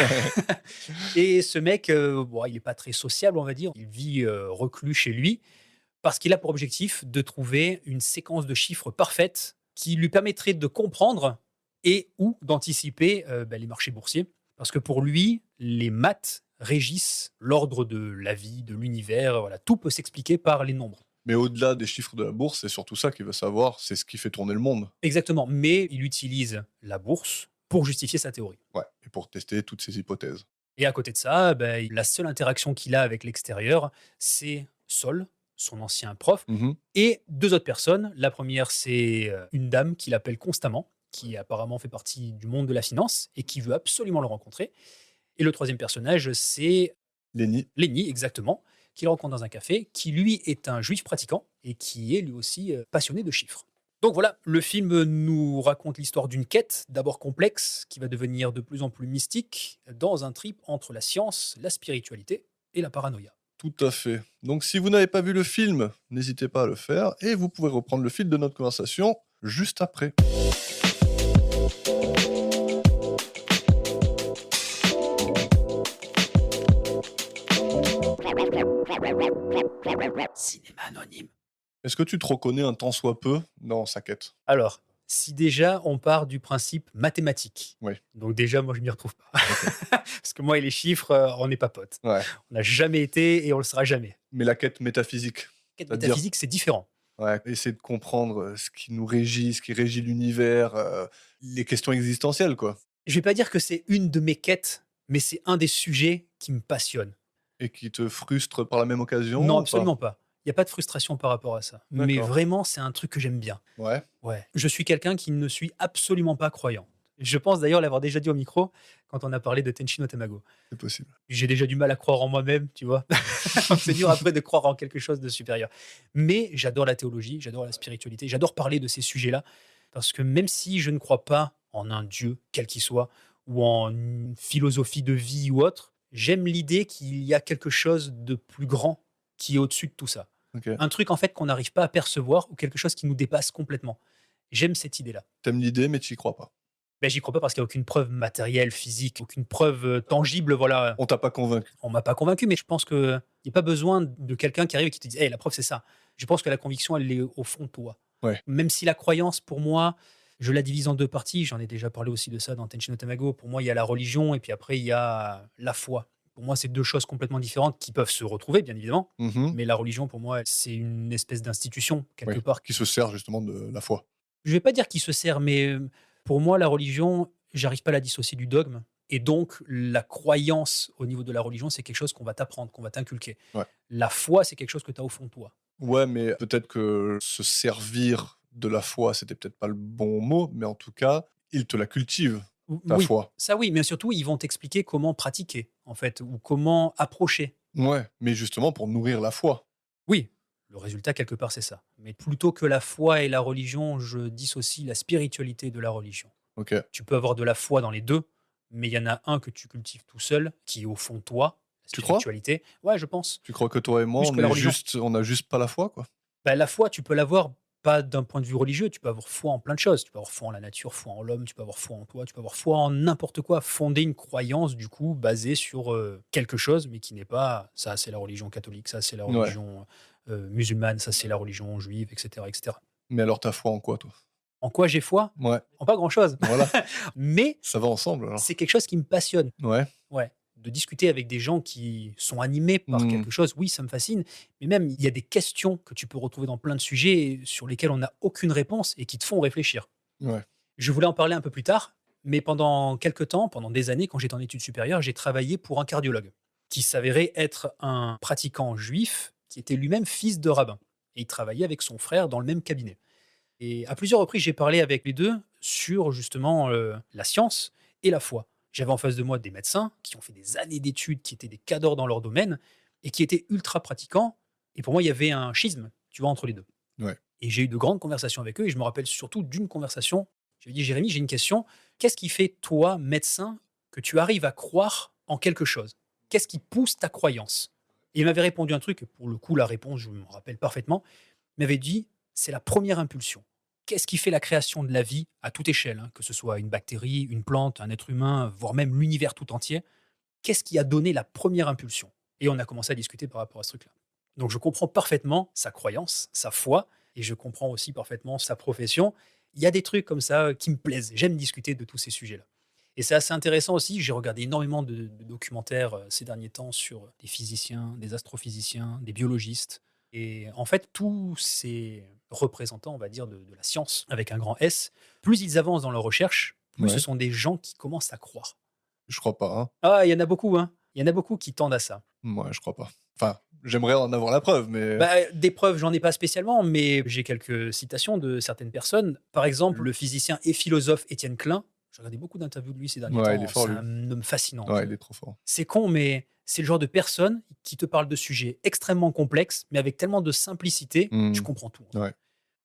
B: Et ce mec, bon, il est pas très sociable, on va dire. Il vit, reclus chez lui parce qu'il a pour objectif de trouver une séquence de chiffres parfaite qui lui permettrait de comprendre et ou d'anticiper, les marchés boursiers. Parce que pour lui, les maths régissent l'ordre de la vie, de l'univers, voilà, tout peut s'expliquer par les nombres.
A: Mais au-delà des chiffres de la bourse, c'est surtout ça qu'il veut savoir, c'est ce qui fait tourner le monde.
B: Exactement, mais il utilise la bourse pour justifier sa théorie.
A: Ouais, et pour tester toutes ces hypothèses.
B: Et à côté de ça, la seule interaction qu'il a avec l'extérieur, c'est Sol, son ancien prof,
A: Mmh.
B: et 2 autres personnes. La première, c'est, une dame qu'il appelle constamment, qui apparemment fait partie du monde de la finance et qui veut absolument le rencontrer. Et le troisième personnage, c'est
A: Lenny.
B: Lenny, exactement, qu'il rencontre dans un café, qui lui est un juif pratiquant et qui est lui aussi, passionné de chiffres. Donc voilà, le film nous raconte l'histoire d'une quête, d'abord complexe, qui va devenir de plus en plus mystique, dans un trip entre la science, la spiritualité et la paranoïa.
A: Tout à fait. Donc si vous n'avez pas vu le film, n'hésitez pas à le faire et vous pouvez reprendre le fil de notre conversation juste après.
B: Cinéma anonyme.
A: Est-ce que tu te reconnais un tant soit peu dans sa quête?
B: Alors, si déjà on part du principe mathématique,
A: Oui,
B: donc déjà moi je m'y retrouve pas.
A: d'accord.
B: Parce que moi et les chiffres, on n'est pas potes.
A: Ouais,
B: On n'a jamais été et on le sera jamais.
A: mais la quête métaphysique,
B: Quête
A: c'est-à-dire
B: métaphysique, c'est différent.
A: ouais, essayer de comprendre, ce qui nous régit, ce qui régit l'univers, les questions existentielles, quoi,
B: Je vais pas dire que c'est une de mes quêtes, mais c'est un des sujets qui me passionne.
A: et qui te frustre par la même occasion
B: Non,
A: ou pas?
B: absolument pas. Il y a pas de frustration par rapport à ça. Mais
A: D'accord.
B: vraiment, c'est un truc que j'aime bien.
A: Ouais,
B: Ouais. Je suis quelqu'un qui ne suis absolument pas croyant. Je pense d'ailleurs l'avoir déjà dit au micro quand on a parlé de Tenchi no Tamago.
A: c'est possible.
B: J'ai déjà du mal à croire en moi-même, tu vois? C'est dur après de croire en quelque chose de supérieur. Mais j'adore la théologie, j'adore la spiritualité, j'adore parler de ces sujets-là parce que même si je ne crois pas en un Dieu, quel qu'il soit, ou en une philosophie de vie ou autre, j'aime l'idée qu'il y a quelque chose de plus grand qui est au-dessus de tout ça.
A: OK.
B: Un truc en fait qu'on n'arrive pas à percevoir ou quelque chose qui nous dépasse complètement. J'aime cette idée-là.
A: Tu l'idée, mais tu y crois pas.
B: J'y crois pas parce qu'il y a aucune preuve matérielle, physique, aucune preuve, tangible, voilà.
A: On t'a pas convaincu.
B: On m'a pas convaincu, mais je pense qu'il y a pas besoin de quelqu'un qui arrive et qui te dit: «Hey, la preuve, c'est ça». Je pense que la conviction, elle est au fond de toi.
A: Ouais.
B: Même si la croyance, pour moi, je la divise en 2 parties. J'en ai déjà parlé aussi de ça dans Tenchi no Tamago. Pour moi, il y a la religion et puis après, il y a la foi. Pour moi, c'est 2 choses complètement différentes qui peuvent se retrouver, bien évidemment.
A: Mmh.
B: Mais la religion, pour moi, c'est une espèce d'institution,
A: Oui,
B: quelque part.
A: qui se sert justement de la foi.
B: Je vais pas dire qui se sert, mais, pour moi, la religion, j'arrive pas à la dissocier du dogme et donc la croyance au niveau de la religion, c'est quelque chose qu'on va t'apprendre, qu'on va t'inculquer.
A: Ouais.
B: La foi, c'est quelque chose que tu as au fond de toi.
A: Ouais, mais peut-être que se servir de la foi, c'était peut-être pas le bon mot, mais en tout cas, il te la cultive, ta
B: Oui,
A: foi.
B: ça oui, mais surtout, ils vont t'expliquer comment pratiquer, en fait, ou comment approcher.
A: Ouais, mais justement pour nourrir la foi.
B: Oui, le résultat, quelque part, c'est ça. Mais plutôt que la foi et la religion, je dissocie la spiritualité de la religion.
A: OK.
B: Tu peux avoir de la foi dans les 2, mais il y en a un que tu cultives tout seul, qui est au fond de toi, la
A: Tu crois?
B: spiritualité. Ouais, je pense.
A: Tu crois que toi et moi,
B: Plus que la religion.
A: on a juste pas la foi, quoi?
B: La foi, tu peux l'avoir pas d'un point de vue religieux, tu peux avoir foi en plein de choses. Tu peux avoir foi en la nature, foi en l'homme, tu peux avoir foi en toi, tu peux avoir foi en n'importe quoi. Fonder une croyance, du coup, basée sur quelque chose, mais qui n'est pas ça, c'est la religion catholique, ça, c'est la
A: Ouais.
B: religion musulmane, ça, c'est la religion juive, etc., etc.
A: Mais alors ta foi en quoi, toi?
B: En quoi j'ai foi?
A: Ouais,
B: En pas grand-chose.
A: voilà,
B: Mais
A: ça va ensemble
B: c'est
A: alors.
B: quelque chose qui me passionne.
A: Ouais.
B: Ouais, de discuter avec des gens qui sont animés par
A: Mmh.
B: quelque chose, oui, ça me fascine. Mais même, il y a des questions que tu peux retrouver dans plein de sujets sur lesquels on n'a aucune réponse et qui te font réfléchir.
A: Ouais.
B: Je voulais en parler un peu plus tard, mais pendant quelques temps, pendant des années, quand j'étais en études supérieures, j'ai travaillé pour un cardiologue qui s'avérait être un pratiquant juif qui était lui-même fils de rabbin. Et il travaillait avec son frère dans le même cabinet. Et à plusieurs reprises, j'ai parlé avec les 2 sur justement, la science et la foi. J'avais en face de moi des médecins qui ont fait des années d'études, qui étaient des cadors dans leur domaine et qui étaient ultra pratiquants et pour moi, il y avait un schisme, tu vois, entre les 2.
A: Ouais.
B: Et j'ai eu de grandes conversations avec eux et je me rappelle surtout d'une conversation. Je lui ai dit: «Jérémy, j'ai une question. Qu'est-ce qui fait, toi, médecin, que tu arrives à croire en quelque chose? Qu'est-ce qui pousse ta croyance?» Et il m'avait répondu un truc, et pour le coup, la réponse, je me rappelle parfaitement. Il m'avait dit: «C'est la première impulsion». Qu'est-ce qui fait la création de la vie à toute échelle, hein, que ce soit une bactérie, une plante, un être humain, voire même l'univers tout entier? Qu'est-ce qui a donné la première impulsion? Et on a commencé à discuter par rapport à ce truc-là. Donc je comprends parfaitement sa croyance, sa foi, et je comprends aussi parfaitement sa profession. Il y a des trucs comme ça qui me plaisent. J'aime discuter de tous ces sujets-là. Et c'est assez intéressant aussi. J'ai regardé énormément de documentaires ces derniers temps sur des physiciens, des astrophysiciens, des biologistes. Et en fait, tous ces représentants, on va dire, de la science, avec un grand S, plus ils avancent dans leur recherche, plus ce
A: Ouais.
B: sont des gens qui commencent à croire.
A: Je crois pas, hein.
B: Ah, il y en a beaucoup, hein. Il y en a beaucoup qui tendent à ça.
A: Mouais, je crois pas. Enfin, j'aimerais en avoir la preuve, mais
B: Bah, des preuves, j'en ai pas spécialement, mais j'ai quelques citations de certaines personnes. Par exemple, le physicien et philosophe Étienne Klein. J'ai regardé beaucoup d'interviews de lui ces derniers
A: ouais, il est
B: temps.
A: fort,
B: C'est
A: lui.
B: un homme fascinant.
A: Ouais, il est trop fort.
B: C'est con, mais c'est le genre de personne qui te parle de sujets extrêmement complexes, mais avec tellement de simplicité, tu
A: Mmh.
B: comprends tout.
A: Ouais.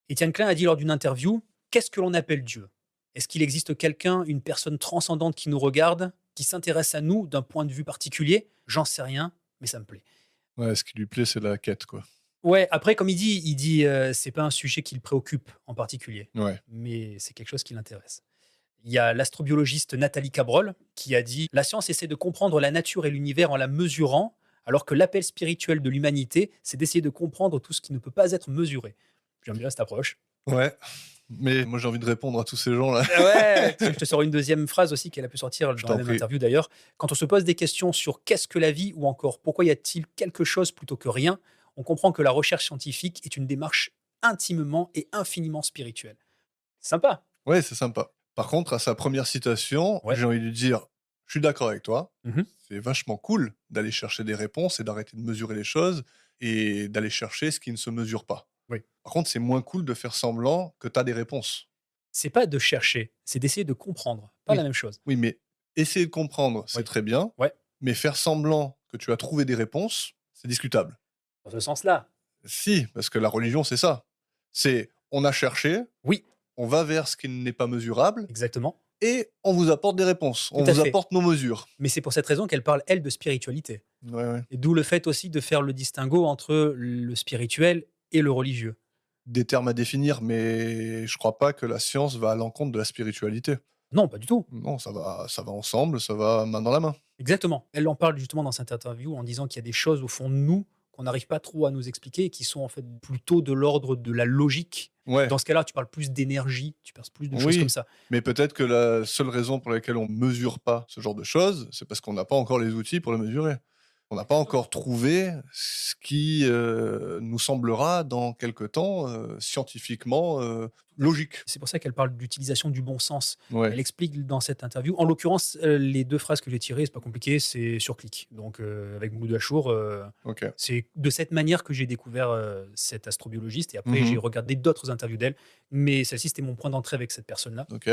B: Étienne Klein a dit lors d'une interview: qu'est-ce que l'on appelle Dieu? Est-ce qu'il existe quelqu'un, une personne transcendante qui nous regarde, qui s'intéresse à nous d'un point de vue particulier? J'en sais rien, mais ça me plaît.
A: Ouais, ce qui lui plaît, c'est la quête, quoi.
B: Ouais, après, comme il dit, c'est pas un sujet qui le préoccupe en particulier,
A: Ouais.
B: mais c'est quelque chose qui l'intéresse. Il y a l'astrobiologiste Nathalie Cabrol qui a dit: la science essaie de comprendre la nature et l'univers en la mesurant, alors que l'appel spirituel de l'humanité, c'est d'essayer de comprendre tout ce qui ne peut pas être mesuré. J'aime bien cette approche.
A: Ouais, mais moi, j'ai envie de répondre à tous ces gens-là.
B: Ah ouais, je te sors une deuxième phrase aussi qu'elle a pu sortir
A: Je
B: dans la
A: t'en
B: même
A: prie.
B: interview d'ailleurs. Quand on se pose des questions sur qu'est-ce que la vie ou encore pourquoi y a-t-il quelque chose plutôt que rien, on comprend que la recherche scientifique est une démarche intimement et infiniment spirituelle. Sympa.
A: Ouais, c'est sympa. Par contre, à sa première citation,
B: Ouais.
A: j'ai envie de lui dire: «Je suis d'accord avec toi,
B: Mhm.
A: c'est vachement cool d'aller chercher des réponses et d'arrêter de mesurer les choses et d'aller chercher ce qui ne se mesure pas.
B: Oui.
A: Par contre, c'est moins cool de faire semblant que tu as des réponses».
B: C'est pas de chercher, c'est d'essayer de comprendre. Pas la
A: Oui,
B: même chose.
A: oui, mais essayer de comprendre, c'est
B: Oui.
A: très bien,
B: Ouais.
A: mais faire semblant que tu as trouvé des réponses, c'est discutable.
B: Dans ce sens-là.
A: Si, parce que la religion, c'est ça. C'est on a cherché,
B: Oui,
A: on va vers ce qui n'est pas mesurable
B: exactement.
A: et on vous apporte des réponses.
B: Tout
A: On
B: à
A: vous
B: fait.
A: apporte nos mesures.
B: Mais c'est pour cette raison qu'elle parle, elle, de spiritualité.
A: Ouais, ouais.
B: Et d'où le fait aussi de faire le distinguo entre le spirituel et le religieux.
A: Des termes à définir, mais je crois pas que la science va à l'encontre de la spiritualité.
B: Non, pas du tout.
A: Non, ça va ensemble, ça va main dans la main.
B: Exactement. Elle en parle justement dans cette interview en disant qu'il y a des choses au fond de nous qu'on n'arrive pas trop à nous expliquer et qui sont en fait plutôt de l'ordre de la logique.
A: Ouais,
B: Dans ce cas-là, tu parles plus d'énergie, tu parles plus de choses comme
A: oui,
B: ça.
A: mais peut-être que la seule raison pour laquelle on mesure pas ce genre de choses, c'est parce qu'on n'a pas encore les outils pour le mesurer. On n'a pas encore trouvé ce qui, nous semblera dans quelque temps, scientifiquement, logique.
B: C'est pour ça qu'elle parle d'utilisation du bon sens.
A: Ouais,
B: Elle explique dans cette interview, en l'occurrence, les 2 phrases que j'ai tirées, c'est pas compliqué, c'est sur clic. Donc, avec Mouloud Achour,
A: OK.
B: c'est de cette manière que j'ai découvert, cette astrobiologiste et après j'ai
A: Mmh.
B: regardé d'autres interviews d'elle. Mais celle-ci, c'était mon point d'entrée avec cette personne-là.
A: OK.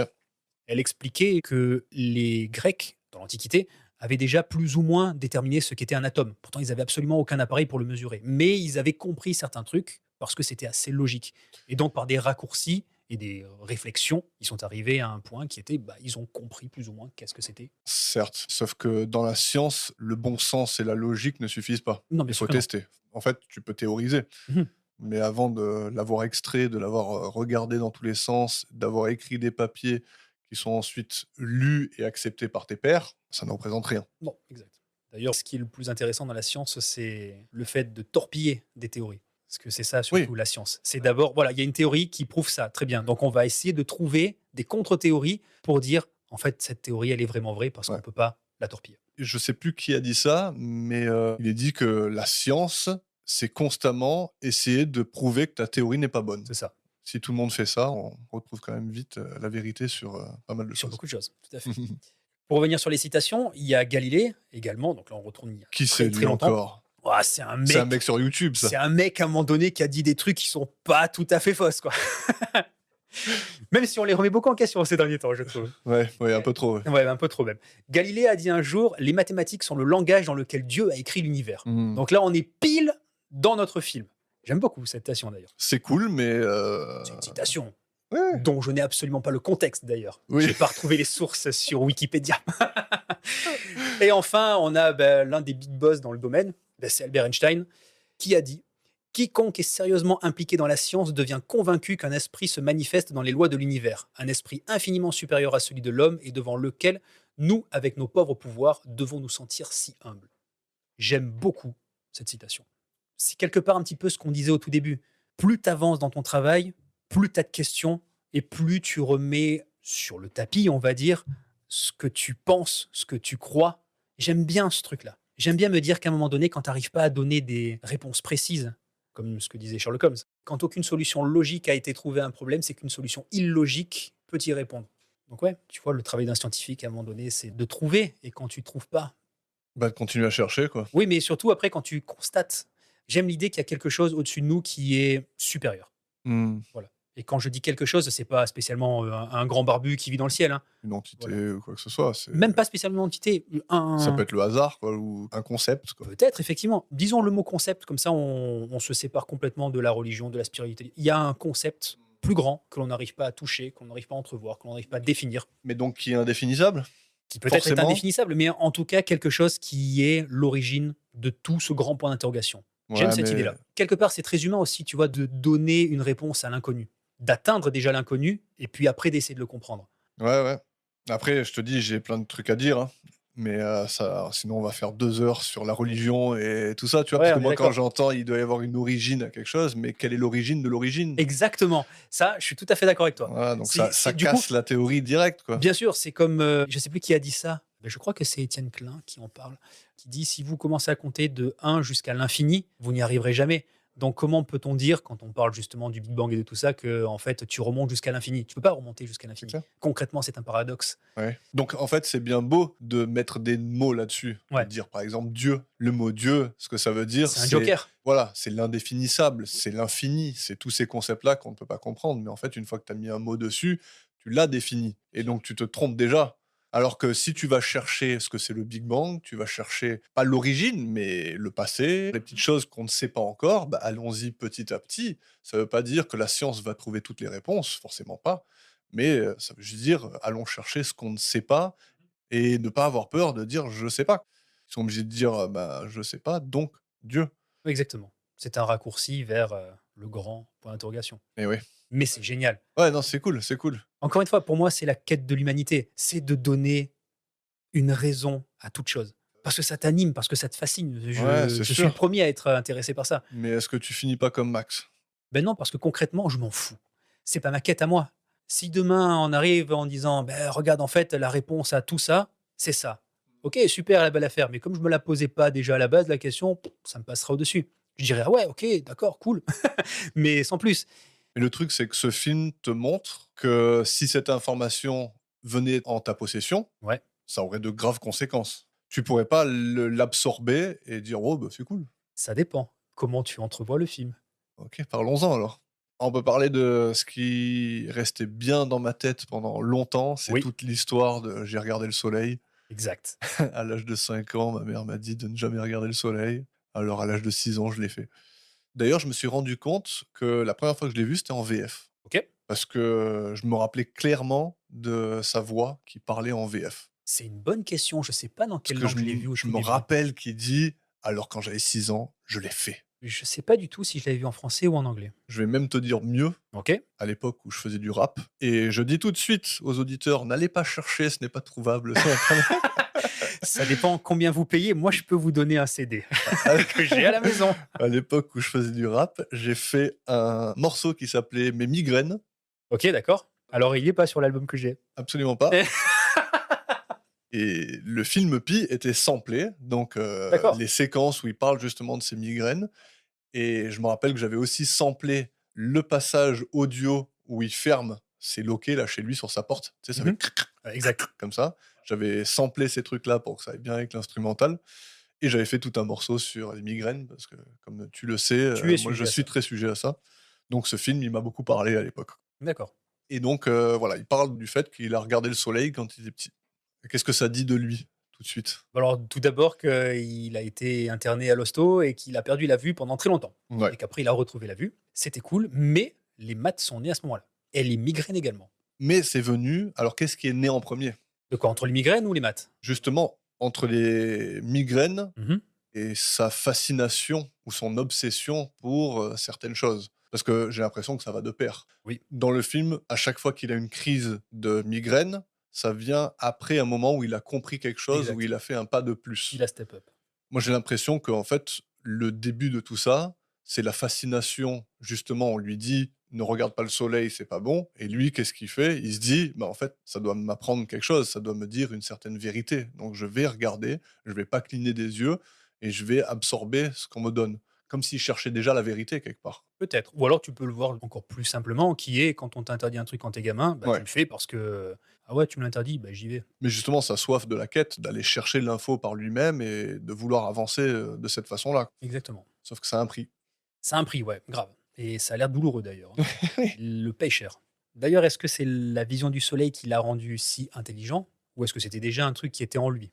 B: Elle expliquait que les Grecs, dans l'Antiquité, avaient déjà plus ou moins déterminé ce qu'était un atome. Pourtant, ils avaient absolument aucun appareil pour le mesurer. Mais ils avaient compris certains trucs parce que c'était assez logique. Et donc, par des raccourcis et des réflexions, ils sont arrivés à un point qui était, bah, ils ont compris plus ou moins qu'est-ce que c'était.
A: Certes, sauf que dans la science, le bon sens et la logique ne suffisent pas.
B: Non, bien
A: Il
B: sûr
A: faut
B: que non.
A: tester. En fait, tu peux théoriser,
B: Mhm.
A: mais avant de l'avoir extrait, de l'avoir, regardé dans tous les sens, d'avoir écrit des papiers qui sont ensuite lus et acceptés par tes pairs, ça ne représente rien.
B: Non, exact. D'ailleurs, ce qui est le plus intéressant dans la science, c'est le fait de torpiller des théories. Parce que c'est ça
A: Oui,
B: surtout la science. C'est d'abord, voilà, il y a une théorie qui prouve ça, très bien. Donc on va essayer de trouver des contre-théories pour dire, en fait, cette théorie, elle est vraiment vraie parce qu'on
A: ouais.
B: ne peut pas la torpiller.
A: Je sais plus qui a dit ça, mais, il est dit que la science, c'est constamment essayer de prouver que ta théorie n'est pas bonne.
B: C'est ça.
A: Si tout le monde fait ça, on retrouve quand même vite, la vérité sur, pas mal de
B: Sur
A: choses.
B: beaucoup de choses, tout à fait. Pour revenir sur les citations, il y a Galilée également, donc là on retourne il y a
A: Qui
B: très
A: c'est
B: très
A: lui
B: longtemps.
A: encore?
B: Ouah,
A: C'est un mec sur YouTube, ça.
B: c'est un mec à un moment donné qui a dit des trucs qui sont pas tout à fait fausses, quoi. Même si on les remet beaucoup en question ces derniers temps, je trouve.
A: Ouais, ouais, un peu trop, ouais.
B: Ouais, un peu trop même. Galilée a dit un jour: les mathématiques sont le langage dans lequel Dieu a écrit l'univers.
A: Mmh.
B: Donc là, on est pile dans notre film. J'aime beaucoup cette citation d'ailleurs.
A: C'est cool, mais,
B: C'est une citation
A: ouais,
B: dont je n'ai absolument pas le contexte d'ailleurs.
A: oui.
B: Je n'ai pas retrouvé les sources sur Wikipédia. Et enfin, on a l'un des big boss dans le domaine, c'est Albert Einstein, qui a dit: quiconque est sérieusement impliqué dans la science devient convaincu qu'un esprit se manifeste dans les lois de l'univers, un esprit infiniment supérieur à celui de l'homme et devant lequel nous, avec nos pauvres pouvoirs, devons nous sentir si humbles. J'aime beaucoup cette citation. C'est quelque part un petit peu ce qu'on disait au tout début. Plus tu avances dans ton travail, plus tu as de questions et plus tu remets sur le tapis, on va dire, ce que tu penses, ce que tu crois. J'aime bien ce truc-là. J'aime bien me dire qu'à un moment donné, quand tu n'arrives pas à donner des réponses précises, comme ce que disait Sherlock Holmes, quand aucune solution logique a été trouvée à un problème, c'est qu'une solution illogique peut y répondre. Donc ouais, tu vois, le travail d'un scientifique, à un moment donné, c'est de trouver et quand tu trouves pas
A: Bah, de continuer à chercher, quoi.
B: oui, mais surtout après quand tu constates. J'aime l'idée qu'il y a quelque chose au-dessus de nous qui est supérieur.
A: Mmh.
B: Voilà et quand je dis quelque chose, c'est pas spécialement, un grand barbu qui vit dans le ciel, hein.
A: Une
B: Voilà.
A: entité ou quoi que ce soit,
B: Même pas spécialement une entité,
A: ça peut
B: un
A: être le hasard, quoi, ou un concept, quoi.
B: peut-être effectivement, disons le mot concept comme ça on se sépare complètement de la religion, de la spiritualité. Il y a un concept plus grand que l'on n'arrive pas à toucher, qu'on n'arrive pas à entrevoir, que l'on n'arrive pas à définir,
A: Mais donc qui est indéfinissable?
B: qui peut-être est
A: Forcément?
B: indéfinissable, mais en tout cas quelque chose qui est l'origine de tout ce grand point d'interrogation. J'aime
A: Ouais,
B: cette
A: mais
B: idée-là. Quelque part, c'est très humain aussi, tu vois, de donner une réponse à l'inconnu, d'atteindre déjà l'inconnu et puis après d'essayer de le comprendre.
A: ouais, ouais. Après, je te dis, j'ai plein de trucs à dire, hein, mais ça sinon on va faire 2 heures sur la religion et tout ça, tu vois? Parce
B: Ouais,
A: que
B: on est
A: moi, quand
B: d'accord.
A: j'entends, il doit y avoir une origine à quelque chose, mais quelle est l'origine de l'origine?
B: Exactement. Ça, je suis tout à fait d'accord avec toi.
A: Voilà, donc ça
B: C'est du coup,
A: casse la théorie directe, quoi.
B: bien sûr, c'est comme, je sais plus qui a dit ça, mais je crois que c'est Étienne Klein qui en parle, qui dit: «Si vous commencez à compter de un jusqu'à l'infini, vous n'y arriverez jamais». Donc comment peut-on dire, quand on parle justement du Big Bang et de tout ça, que en fait, tu remontes jusqu'à l'infini? Tu peux pas remonter jusqu'à
A: C'est
B: l'infini.
A: clair.
B: Concrètement, c'est un paradoxe.
A: Ouais. Donc en fait, c'est bien beau de mettre des mots là-dessus, de
B: Ouais,
A: dire par exemple Dieu. Le mot Dieu, ce que ça veut dire,
B: c'est un
A: c'est
B: joker.
A: voilà, c'est l'indéfinissable, c'est l'infini, c'est tous ces concepts-là qu'on ne peut pas comprendre. Mais en fait, une fois que tu as mis un mot dessus, tu l'as défini. Et donc tu te trompes déjà. Alors que si tu vas chercher ce que c'est le Big Bang, tu vas chercher pas l'origine, mais le passé, les petites choses qu'on ne sait pas encore, bah, allons-y petit à petit. Ça ne veut pas dire que la science va trouver toutes les réponses, forcément pas. Mais ça veut juste dire, allons chercher ce qu'on ne sait pas et ne pas avoir peur de dire: «Je sais pas». Ils sont obligés de dire, bah, «Je sais pas, donc Dieu».
B: Oui, exactement. C'est un raccourci vers, le grand point d'interrogation.
A: Et oui.
B: Mais c'est génial.
A: Ouais, non, c'est cool, c'est cool.
B: Encore une fois, pour moi, c'est la quête de l'humanité. C'est de donner une raison à toute chose. Parce que ça t'anime, parce que ça te fascine.
A: Ouais,
B: Je
A: c'est
B: je suis le
A: sûr.
B: premier à être intéressé par ça.
A: Mais est-ce que tu finis pas comme Max?
B: Ben non, parce que concrètement, je m'en fous. C'est pas ma quête à moi. Si demain on arrive en disant: «Beh, regarde, en fait, la réponse à tout ça, c'est ça». OK, super la belle affaire, mais comme je me la posais pas déjà à la base, la question, ça me passera au-dessus. Je dirais: «Ah ouais, OK, d'accord, cool», mais sans plus.
A: Mais le truc, c'est que ce film te montre que si cette information venait en ta possession,
B: Ouais,
A: ça aurait de graves conséquences. Tu pourrais pas l'absorber et dire: «Oh, bah, c'est cool».
B: ça dépend. Comment tu entrevois le film?
A: OK, parlons-en alors. On peut parler de ce qui restait bien dans ma tête pendant longtemps, c'est
B: Oui,
A: toute l'histoire de «J'ai regardé le soleil».
B: exact.
A: À l'âge de 5 ans, ma mère m'a dit de ne jamais regarder le soleil. Alors à l'âge de 6 ans, je l'ai fait. D'ailleurs, je me suis rendu compte que la première fois que je l'ai vu, c'était en VF.
B: OK.
A: Parce que je me rappelais clairement de sa voix qui parlait en VF.
B: C'est une bonne question. Je sais pas dans
A: Parce
B: quelle
A: que
B: langue je l'ai vu au
A: je
B: tout
A: me
B: début.
A: rappelle qu'il dit: «Alors quand j'avais 6 ans, je l'ai fait».
B: Je sais pas du tout si je l'avais vu en français ou en anglais.
A: Je vais même te dire mieux,
B: OK.
A: à l'époque où je faisais du rap et je dis tout de suite aux auditeurs: «N'allez pas chercher, ce n'est pas trouvable sur internet».
B: Ça dépend combien vous payez. Moi, je peux vous donner un CD que j'ai à la maison.
A: À l'époque où je faisais du rap, j'ai fait un morceau qui s'appelait «Mes migraines».
B: OK, d'accord. Alors, il est pas sur l'album que j'ai.
A: Absolument pas. Et le film Pi était samplé, donc
B: D'accord.
A: les séquences où il parle justement de ses migraines et je me rappelle que j'avais aussi samplé le passage audio où il ferme ses loquets là chez lui sur sa porte. Tu sais, ça
B: Mmh
A: fait
B: mh. Ouais, exact.
A: comme ça. J'avais samplé ces trucs-là pour que ça aille bien avec l'instrumental et j'avais fait tout un morceau sur les migraines parce que comme tu le sais,
B: Tu es
A: moi je
B: sujet à
A: suis
B: ça.
A: très sujet à ça. Donc ce film, il m'a beaucoup parlé à l'époque
B: D'accord.
A: et donc voilà, il parle du fait qu'il a regardé le soleil quand il était petit. Et qu'est-ce que ça dit de lui, tout de suite?
B: Bah, alors, tout d'abord qu'il a été interné à l'hosto et qu'il a perdu la vue pendant très longtemps
A: Ouais,
B: et qu'après il a retrouvé la vue. C'était cool, mais les maths sont nés à ce moment-là et les migraines également.
A: mais c'est venu alors qu'est-ce qui est né en premier?
B: De quoi? Entre les migraines ou les maths?
A: Justement, entre les migraines
B: Mmh mh.
A: et sa fascination ou son obsession pour, certaines choses. Parce que j'ai l'impression que ça va de pair.
B: Oui,
A: Dans le film, à chaque fois qu'il a une crise de migraine, ça vient après un moment où il a compris quelque chose, où
B: exact.
A: il a fait un pas de plus.
B: Il a step up.
A: Moi, j'ai l'impression qu'en fait, le début de tout ça, c'est la fascination. Justement, on lui dit: «Ne regarde pas le soleil, c'est pas bon» et lui, qu'est-ce qu'il fait? Il se dit: «Bah, en fait, ça doit m'apprendre quelque chose, ça doit me dire une certaine vérité. Donc je vais regarder, je vais pas cligner des yeux et je vais absorber ce qu'on me donne». Comme s'il cherchait déjà la vérité quelque part.
B: Peut-être. Ou alors tu peux le voir encore plus simplement, qui est quand on t'interdit un truc quand t'es gamin, bah, tu
A: Ouais.
B: le fais parce que: «Ah ouais, tu me l'interdis, bah, j'y vais».
A: Mais justement, sa soif de la quête, d'aller chercher l'info par lui-même et de vouloir avancer, de cette façon-là.
B: Exactement.
A: Sauf que ça a un prix.
B: Ça a un prix, ouais, grave et ça a l'air douloureux d'ailleurs, hein.
A: Oui.
B: Il le paye cher. D'ailleurs, est-ce que c'est la vision du soleil qui l'a rendu si intelligent ou est-ce que c'était déjà un truc qui était en lui?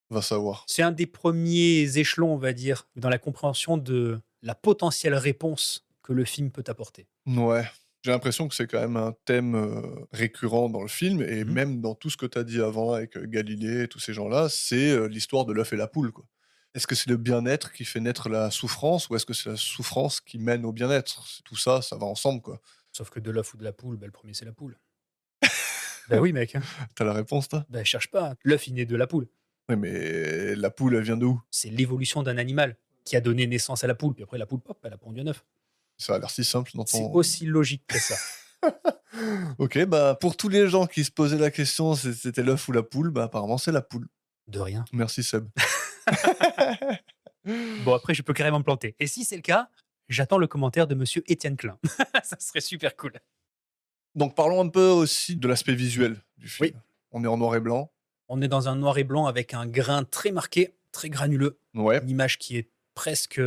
A: Va savoir.
B: C'est un des premiers échelons, on va dire, dans la compréhension de la potentielle réponse que le film peut apporter.
A: Ouais. J'ai l'impression que c'est quand même un thème, récurrent dans le film et
B: Mmh.
A: même dans tout ce que tu as dit avant avec, Galilée et tous ces gens-là, c'est, l'histoire de l'œuf et la poule, quoi. Est-ce que c'est le bien-être qui fait naître la souffrance ou est-ce que c'est la souffrance qui mène au bien-être? C'est tout ça, ça va ensemble, quoi.
B: Sauf que de l'œuf ou de la poule, bah, le premier c'est la poule. Bah oui mec, hein.
A: Tu la réponse, toi?
B: Bah cherche pas, l'œuf il naît de la poule.
A: Oui, mais la poule, elle vient d'où?
B: C'est l'évolution d'un animal qui a donné naissance à la poule, puis après la poule, pop, elle a pondu un œuf.
A: Ça a l'air si simple dans
B: C'est
A: ton
B: aussi logique que ça.
A: OK, bah, pour tous les gens qui se posaient la question si c'était l'œuf ou la poule, bah, apparemment c'est la poule.
B: De rien.
A: Merci Seb.
B: Bon après je peux carrément me planter et si c'est le cas, j'attends le commentaire de monsieur Étienne Klein. Ça serait super cool.
A: Donc parlons un peu aussi de l'aspect visuel du film.
B: Oui,
A: On est en noir et blanc.
B: on est dans un noir et blanc avec un grain très marqué, très granuleux,
A: Ouais,
B: une image qui est presque,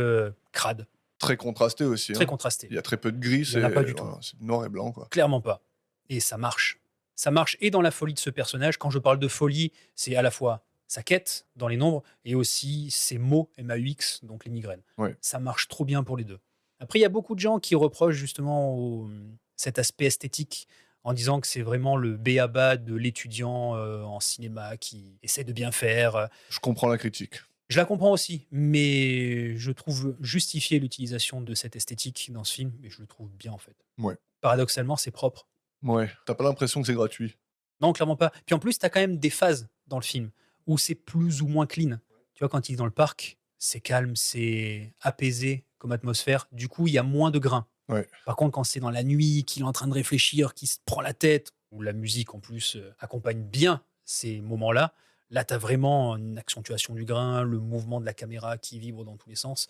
B: crade,
A: très contrasté aussi,
B: très
A: hein.
B: contrastée.
A: Il y a très peu de gris,
B: Il y en a pas du tout.
A: voilà, c'est noir et blanc, quoi.
B: Clairement pas et ça marche. Ça marche et dans la folie de ce personnage. Quand je parle de folie, c'est à la fois sa quête dans les nombres et aussi ses maux MAUX, donc les migraines.
A: Ouais.
B: Ça marche trop bien pour les 2. Après, il y a beaucoup de gens qui reprochent justement cet aspect esthétique en disant que c'est vraiment le b.a-ba de l'étudiant, en cinéma qui essaie de bien faire,
A: Je comprends la critique.
B: Je la comprends aussi, mais je trouve justifier l'utilisation de cette esthétique dans ce film et je le trouve bien, en fait.
A: Ouais.
B: Paradoxalement, c'est propre.
A: Ouais. Tu pas l'impression que c'est gratuit?
B: Non, clairement pas. Puis en plus, tu as quand même des phases dans le film où c'est plus ou moins clean. Tu vois, quand il est dans le parc, c'est calme, c'est apaisé comme atmosphère. Du coup, il y a moins de grains.
A: Ouais.
B: Par contre, quand c'est dans la nuit, qu'il est en train de réfléchir, qu'il se prend la tête, où la musique en plus accompagne bien ces moments-là, là, tu as vraiment une accentuation du grain, le mouvement de la caméra qui vibre dans tous les sens.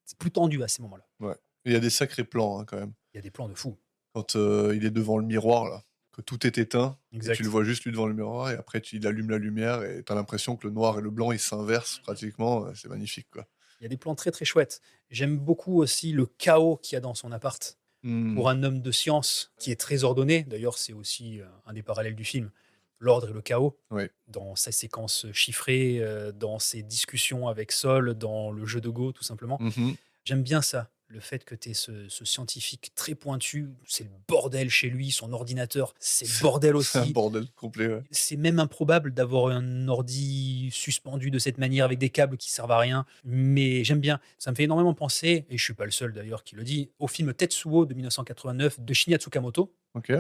B: C'est plus tendu à ces moments-là.
A: Ouais. Il y a des sacrés plans, hein, quand même.
B: Il y a des plans de fou.
A: Quand, il est devant le miroir là, que tout est éteint et tu le
B: Exact.
A: vois juste lui devant le miroir et après il allume la lumière et tu as l'impression que le noir et le blanc, ils s'inversent pratiquement, c'est magnifique, quoi.
B: Il y a des plans très très chouettes. J'aime beaucoup aussi le chaos qu'il y a dans son appart.
A: Mmh.
B: Pour un homme de science qui est très ordonné, d'ailleurs c'est aussi un des parallèles du film, l'ordre et le chaos,
A: Ouais.
B: dans sa séquence chiffrée, dans ses discussions avec Sol, dans le jeu de Go tout simplement.
A: Mmh.
B: J'aime bien ça, le fait que tu aies ce scientifique très pointu, c'est le bordel chez lui, son ordinateur, c'est le bordel
A: C'est un
B: aussi.
A: bordel complet, ouais.
B: C'est même improbable d'avoir un ordi suspendu de cette manière avec des câbles qui servent à rien, mais j'aime bien. Ça me fait énormément penser, et je suis pas le seul d'ailleurs qui le dit, au film Tetsuo de 1989 de Shinya Tsukamoto.
A: OK.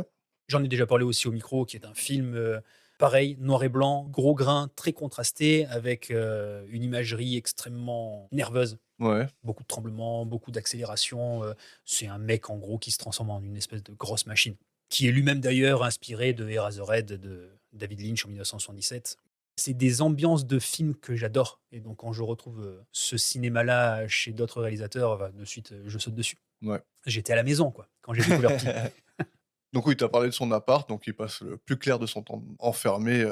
B: J'en ai déjà parlé aussi au micro, qui est un film pareil, noir et blanc, gros grain, très contrasté, avec une imagerie extrêmement nerveuse.
A: Ouais.
B: Beaucoup de tremblements, beaucoup d'accélération. C'est un mec en gros qui se transforme en une espèce de grosse machine qui est lui-même d'ailleurs inspiré de Eraserhead de David Lynch en 1977. C'est des ambiances de films que j'adore et donc quand je retrouve, ce cinéma-là chez d'autres réalisateurs, bah, de suite, je saute dessus.
A: Ouais.
B: J'étais à la maison quoi, quand j'ai découvert Pi.
A: Donc oui, tu as parlé de son appart, donc il passe le plus clair de son temps enfermé,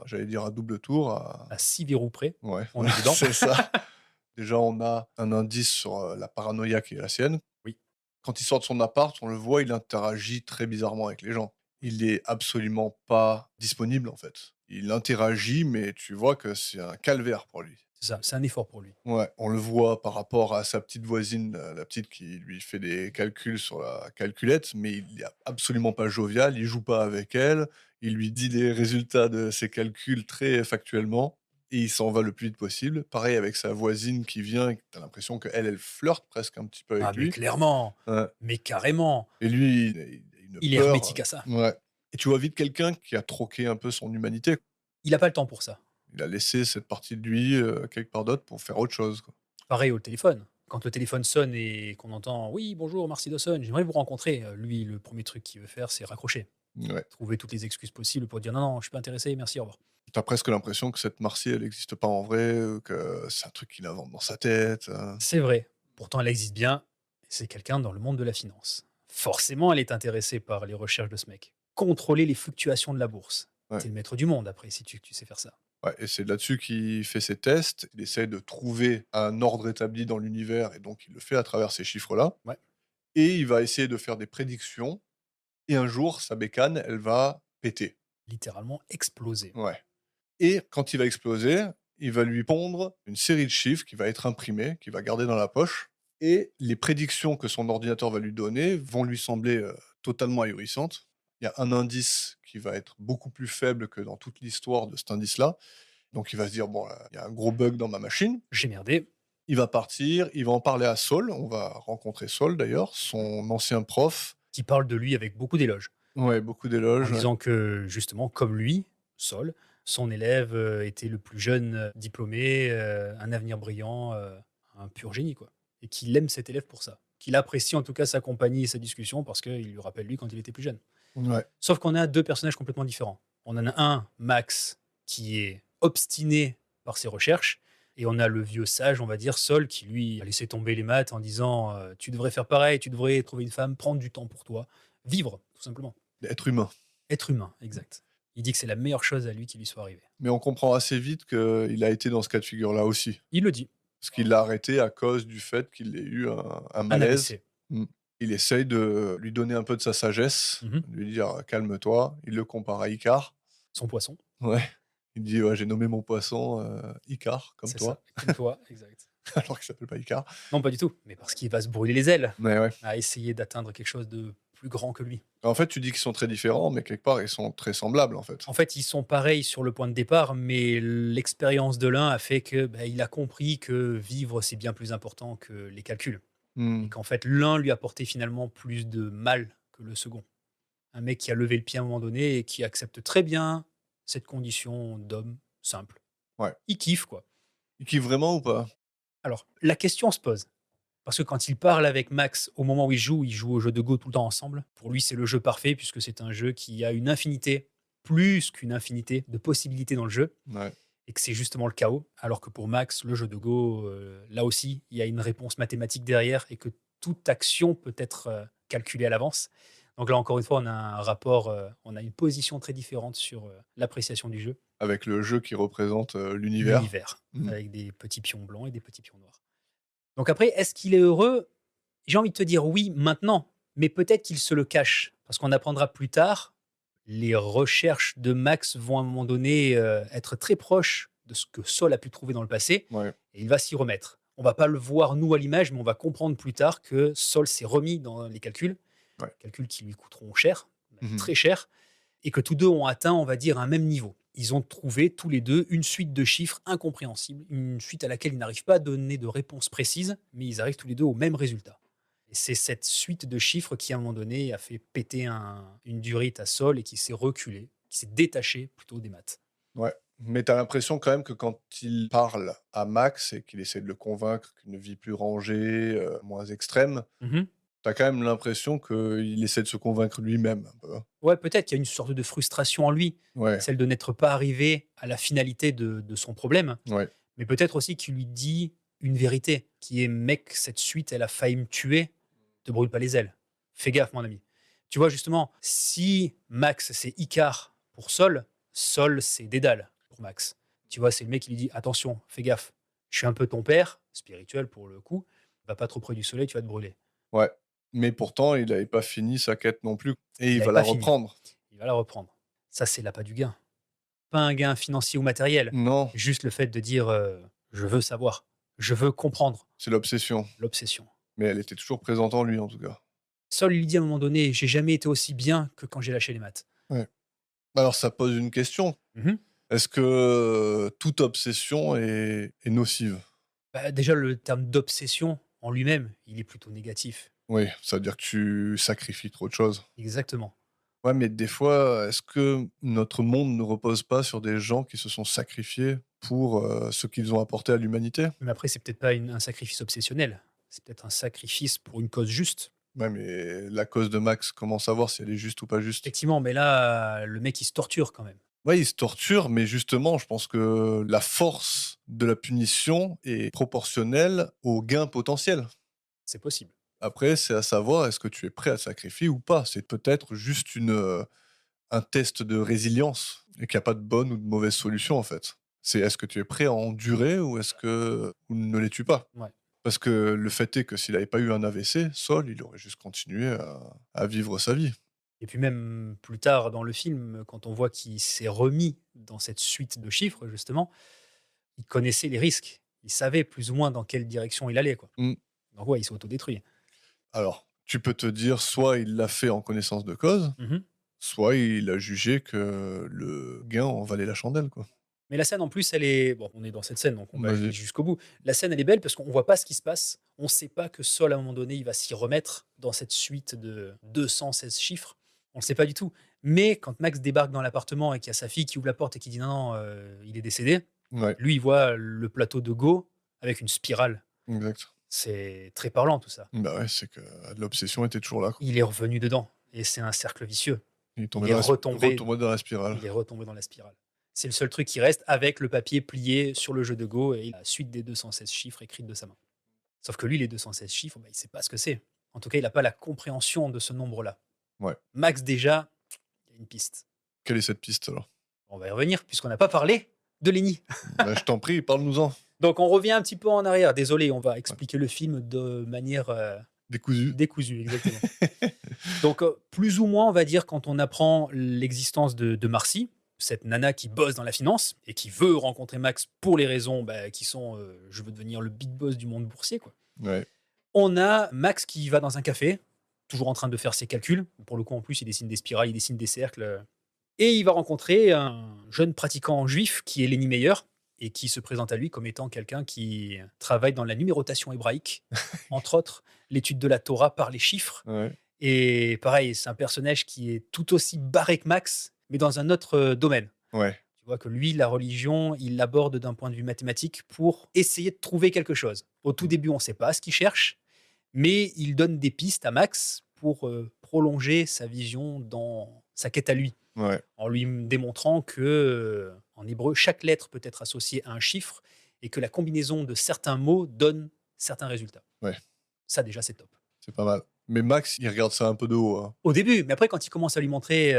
A: j'allais dire à double tour, à
B: À 6 verrous près,
A: ouais,
B: on est dedans.
A: c'est ça. Déjà, on a un indice sur, la paranoïa qui est la sienne.
B: Oui.
A: Quand il sort de son appart, on le voit, il interagit très bizarrement avec les gens. Il est absolument pas disponible, en fait. Il interagit, mais tu vois que c'est un calvaire pour lui.
B: C'est ça, c'est un effort pour lui.
A: Ouais, on le voit par rapport à sa petite voisine, la petite qui lui fait des calculs sur la calculette, mais il est absolument pas jovial, il joue pas avec elle, il lui dit les résultats de ses calculs très factuellement et il s'en va le plus vite possible. Pareil avec sa voisine qui vient et que tu l'impression qu'elle, elle flirte presque un petit peu
B: Ah
A: avec
B: mais
A: lui.
B: clairement,
A: Ouais
B: mais carrément,
A: et lui, il a une
B: il est
A: peur,
B: hermétique à ça.
A: ouais et tu vois vite quelqu'un qui a troqué un peu son humanité.
B: Il a pas le temps pour ça.
A: Il a laissé cette partie de lui, quelque part d'autre pour faire autre chose, quoi.
B: Pareil au téléphone. Quand le téléphone sonne et qu'on entend: «Oui, bonjour, Marcy Dawson, j'aimerais vous rencontrer», lui, le premier truc qu'il veut faire, c'est raccrocher.
A: Ouais.
B: Trouver toutes les excuses possibles pour dire: «Non, non, je suis pas intéressé, merci, au revoir».
A: T'as presque l'impression que cette Marcy, elle existe pas en vrai, que c'est un truc qu'il invente dans sa tête,
B: C'est vrai. Pourtant, elle existe bien. C'est quelqu'un dans le monde de la finance. Forcément, elle est intéressée par les recherches de ce mec. Contrôler les fluctuations de la bourse.
A: Ouais.
B: T'es le maître du monde après, si tu sais faire ça.
A: Ouais, et c'est là-dessus qu'il fait ses tests. Il essaie de trouver un ordre établi dans l'univers et donc il le fait à travers ces chiffres-là.
B: Ouais.
A: Et il va essayer de faire des prédictions. Et un jour, sa bécane, elle va péter.
B: Littéralement explosé.
A: Ouais. Et quand il va exploser, il va lui pondre une série de chiffres qui va être imprimée, qu'il va garder dans la poche. Et les prédictions que son ordinateur va lui donner vont lui sembler totalement ahurissantes. Il y a un indice qui va être beaucoup plus faible que dans toute l'histoire de cet indice-là. Donc il va se dire, bon, là, il y a un gros bug dans ma machine.
B: J'ai merdé.
A: Il va partir, il va en parler à Sol. On va rencontrer Sol d'ailleurs, son ancien prof.
B: Qui parle de lui avec beaucoup d'éloges.
A: Ouais, beaucoup
B: En
A: d'éloges.
B: disant que, justement, comme lui, Sol, son élève était le plus jeune diplômé, un avenir brillant, un pur génie, quoi. Et qu'il aime cet élève pour ça. Qu'il apprécie en tout cas sa compagnie et sa discussion parce qu'il lui rappelle lui quand il était plus jeune.
A: Ouais.
B: Sauf qu'on a deux personnages complètement différents. On en a un, Max, qui est obstiné par ses recherches, et on a le vieux sage, on va dire, Sol, qui lui a laissé tomber les maths en disant tu devrais faire pareil, tu devrais trouver une femme, prendre du temps pour toi, vivre, tout simplement.
A: Être humain.
B: Être humain, exact. Il dit que c'est la meilleure chose à lui qui lui soit arrivée.
A: Mais on comprend assez vite qu'il a été dans ce cas de figure-là aussi.
B: Il le dit.
A: Parce qu'il l'a arrêté à cause du fait qu'il ait eu un
B: Un
A: malaise.
B: AVC.
A: Mm. Il essaye de lui donner un peu de sa sagesse,
B: Mhm.
A: de lui dire calme-toi. Il le compare à Icare.
B: Son poisson.
A: Ouais. Il dit ouais, j'ai nommé mon poisson Icare, comme
B: C'est
A: toi.
B: ça, comme toi, exact.
A: Alors qu'il s'appelle pas Icare.
B: Non, pas du tout. Mais parce qu'il va se brûler les ailes
A: Mais ouais.
B: à essayer d'atteindre quelque chose de plus grand que lui.
A: En fait, tu dis qu'ils sont très différents, mais quelque part, ils sont très semblables, en fait.
B: En fait, ils sont pareils sur le point de départ, mais l'expérience de l'un a fait que il a compris que vivre, c'est bien plus important que les calculs.
A: Mm.
B: Et qu'en fait, l'un lui apportait finalement plus de mal que le second. Un mec qui a levé le pied à un moment donné et qui accepte très bien cette condition d'homme simple.
A: Ouais.
B: Il kiffe, quoi.
A: Il kiffe vraiment ou pas?
B: Alors, la question se pose. Parce que quand il parle avec Max, au moment où ils jouent au jeu de Go tout le temps ensemble. Pour lui, c'est le jeu parfait, puisque c'est un jeu qui a une infinité, plus qu'une infinité de possibilités dans le jeu,
A: Ouais.
B: et que c'est justement le chaos. Alors que pour Max, le jeu de Go, là aussi, il y a une réponse mathématique derrière, et que toute action peut être calculée à l'avance. Donc là, encore une fois, on a un rapport, on a une position très différente sur l'appréciation du jeu.
A: Avec le jeu qui représente l'univers.
B: L'univers,
A: Mm.
B: avec des petits pions blancs et des petits pions noirs. Donc après, est-ce qu'il est heureux? J'ai envie de te dire oui maintenant, mais peut-être qu'il se le cache. Parce qu'on apprendra plus tard, les recherches de Max vont à un moment donné être très proches de ce que Sol a pu trouver dans le passé,
A: Ouais.
B: et il va s'y remettre. On va pas le voir nous à l'image, mais on va comprendre plus tard que Sol s'est remis dans les calculs,
A: Ouais.
B: calculs qui lui coûteront cher,
A: Mhm.
B: très cher, et que tous deux ont atteint, on va dire, un même niveau. Ils ont trouvé tous les deux une suite de chiffres incompréhensibles, une suite à laquelle ils n'arrivent pas à donner de réponse précise, mais ils arrivent tous les deux au même résultat. Et c'est cette suite de chiffres qui, à un moment donné, a fait péter une durite à Sol et qui s'est reculé, qui s'est détaché plutôt des maths.
A: Ouais. Mais t'as l'impression quand même que quand il parle à Max et qu'il essaie de le convaincre qu'une vie plus rangée, moins extrême, t'as quand même l'impression qu'il essaie de se convaincre lui-même un peu, hein.
B: Ouais, peut-être qu'il y a une sorte de frustration en lui,
A: Ouais,
B: celle de n'être pas arrivé à la finalité de son problème,
A: ouais.
B: mais peut-être aussi qu'il lui dit une vérité, qui est mec, cette suite, elle a failli me tuer, te brûle pas les ailes. Fais gaffe, mon ami. Tu vois, justement, si Max, c'est Icare pour Sol, Sol, c'est Dédale pour Max. Tu vois, c'est le mec qui lui dit attention, fais gaffe, je suis un peu ton père, spirituel pour le coup, va pas trop près du soleil, tu vas te brûler.
A: Ouais. Mais pourtant, il n'avait pas fini sa quête non plus. Et il
B: avait
A: va la
B: pas fini.
A: reprendre.
B: Il va la reprendre. Ça, c'est l'appât du gain. Pas un gain financier ou matériel,
A: Non,
B: juste le fait de dire je veux savoir, je veux comprendre,
A: c'est l'obsession.
B: l'obsession.
A: Mais elle était toujours présente en lui, en tout cas.
B: Sol lui dit à un moment donné j'ai jamais été aussi bien que quand j'ai lâché les maths.
A: Ouais. Alors, ça pose une question.
B: Mhm.
A: Est-ce que toute obsession est nocive?
B: Bah, déjà, le terme d'obsession en lui-même, il est plutôt négatif.
A: Oui, ça veut dire que tu sacrifies trop de choses.
B: Exactement.
A: Ouais, mais des fois, est-ce que notre monde ne repose pas sur des gens qui se sont sacrifiés pour ce qu'ils ont apporté à l'humanité?
B: Mais après, c'est peut-être pas un sacrifice obsessionnel. C'est peut-être un sacrifice pour une cause juste.
A: Ouais, mais la cause de Max, comment savoir si elle est juste ou pas juste?
B: Effectivement, mais là, le mec, il se torture quand même.
A: Ouais, il se torture, mais justement, je pense que la force de la punition est proportionnelle au gain potentiel.
B: C'est possible.
A: Après, c'est à savoir, est-ce que tu es prêt à sacrifier ou pas? C'est peut-être juste un test de résilience et qu'il y a pas de bonne ou de mauvaise solution, en fait. C'est est-ce que tu es prêt à endurer ou est-ce que ou ne les-tu pas?
B: Ouais.
A: Parce que le fait est que s'il avait pas eu un AVC, Saul, il aurait juste continué à vivre sa vie.
B: Et puis même plus tard dans le film, quand on voit qu'il s'est remis dans cette suite de chiffres justement, il connaissait les risques. Il savait plus ou moins dans quelle direction il allait, quoi.
A: Mmh.
B: Donc ouais, il s'est autodétruit.
A: Alors, tu peux te dire, soit il l'a fait en connaissance de cause,
B: Mmh.
A: soit il a jugé que le gain en valait la chandelle, quoi.
B: Mais la scène en plus, elle est bon, on est dans cette scène, donc on va aller
A: Vas-y.
B: jusqu'au bout. La scène, elle est belle parce qu'on voit pas ce qui se passe. On sait pas que Saul, à un moment donné, il va s'y remettre dans cette suite de 216 chiffres. On le sait pas du tout. Mais quand Max débarque dans l'appartement et qu'il y a sa fille qui ouvre la porte et qui dit: «Non, non, il est décédé»,
A: Ouais,
B: lui, il voit le plateau de Go avec une spirale.
A: exact.
B: C'est très parlant tout ça.
A: Bah, ouais, c'est que l'obsession était toujours là, quoi.
B: Il est revenu dedans et c'est un cercle vicieux.
A: Il est
B: Il
A: tombé
B: est
A: dans la
B: retombé
A: retombé dans la spirale.
B: il est retombé dans la spirale. C'est le seul truc qui reste avec le papier plié sur le jeu de Go et la suite des 216 chiffres écrites de sa main. Sauf que lui, les 216 chiffres, bah, il sait pas ce que c'est. En tout cas, il n'a pas la compréhension de ce nombre-là.
A: Ouais.
B: Max, déjà, il y a une piste.
A: Quelle est cette piste, alors?
B: On va y revenir puisqu'on n'a pas parlé de Lenny.
A: Bah, je t'en prie, parle-nous-en.
B: Donc, on revient un petit peu en arrière. Désolé, on va expliquer le film de manière
A: Décousu.
B: décousue, exactement. Donc, plus ou moins, on va dire, quand on apprend l'existence de Marcy, cette nana qui bosse dans la finance et qui veut rencontrer Max pour les raisons bah, qui sont je veux devenir le big boss du monde boursier, quoi.
A: Ouais.
B: On a Max qui va dans un café, toujours en train de faire ses calculs. Pour le coup, en plus, il dessine des spirales, il dessine des cercles. Et il va rencontrer un jeune pratiquant juif qui est Lenny Meyer et qui se présente à lui comme étant quelqu'un qui travaille dans la numérotation hébraïque, entre autres l'étude de la Torah par les chiffres.
A: Ouais.
B: Et pareil, c'est un personnage qui est tout aussi barré que Max, mais dans un autre domaine.
A: Ouais.
B: Tu vois que lui, la religion, il l'aborde d'un point de vue mathématique pour essayer de trouver quelque chose. Au tout début, on ne sait pas ce qu'il cherche, mais il donne des pistes à Max pour prolonger sa vision dans sa quête à lui,
A: Ouais.
B: en lui démontrant que, en hébreu, chaque lettre peut être associée à un chiffre et que la combinaison de certains mots donne certains résultats.
A: Ouais.
B: Ça, déjà, c'est top.
A: C'est pas mal. Mais Max, il regarde ça un peu de haut, hein.
B: Au début, mais après, quand il commence à lui montrer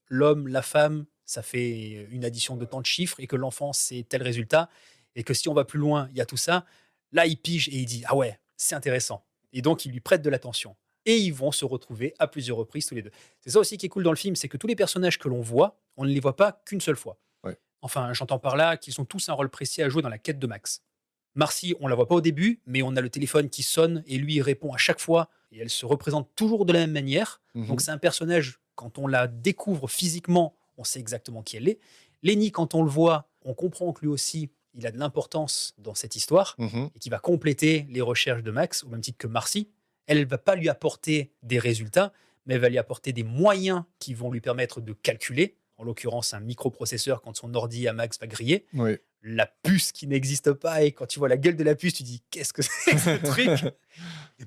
B: l'homme, la femme, ça fait une addition de tant de chiffres et que l'enfant, c'est tel résultat, et que si on va plus loin, il y a tout ça, là, il pige et il dit: «Ah ouais, c'est intéressant». Et donc, il lui prête de l'attention. Et ils vont se retrouver à plusieurs reprises tous les deux. C'est ça aussi qui est cool dans le film, c'est que tous les personnages que l'on voit, on ne les voit pas qu'une seule fois.
A: Ouais.
B: Enfin, j'entends par là qu'ils ont tous un rôle précis à jouer dans la quête de Max. Marcy, on la voit pas au début, mais on a le téléphone qui sonne et lui il répond à chaque fois et elle se représente toujours de la même manière. Donc
A: Mhm.
B: c'est un personnage, quand on la découvre physiquement, on sait exactement qui elle est. Lenny, quand on le voit, on comprend que lui aussi, il a de l'importance dans cette histoire
A: Mhm.
B: et qui va compléter les recherches de Max, au même titre que Marcy. Elle ne va pas lui apporter des résultats, mais elle va lui apporter des moyens qui vont lui permettre de calculer, en l'occurrence un microprocesseur quand son ordi à Max va griller,
A: Ouais.
B: la puce qui n'existe pas et quand tu vois la gueule de la puce, tu dis qu'est-ce que c'est que ce truc.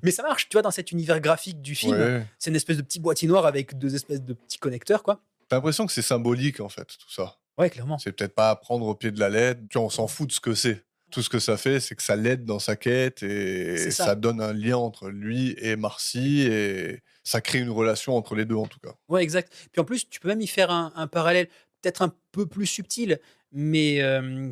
B: Mais ça marche, tu vois, dans cet univers graphique du film,
A: Ouais.
B: c'est une espèce de petit boîtier noir avec deux espèces de petits connecteurs, quoi.
A: T'as l'impression que c'est symbolique, en fait, tout ça.
B: Ouais, clairement.
A: C'est peut-être pas à prendre au pied de la lettre. Tu vois, on s'en fout de ce que c'est. Tout ce que ça fait, c'est que ça l'aide dans sa quête et
B: C'est ça.
A: ça donne un lien entre lui et Marcy et ça crée une relation entre les deux, en tout cas.
B: Ouais, exact. Puis en plus, tu peux même y faire un parallèle, peut-être un peu plus subtil, mais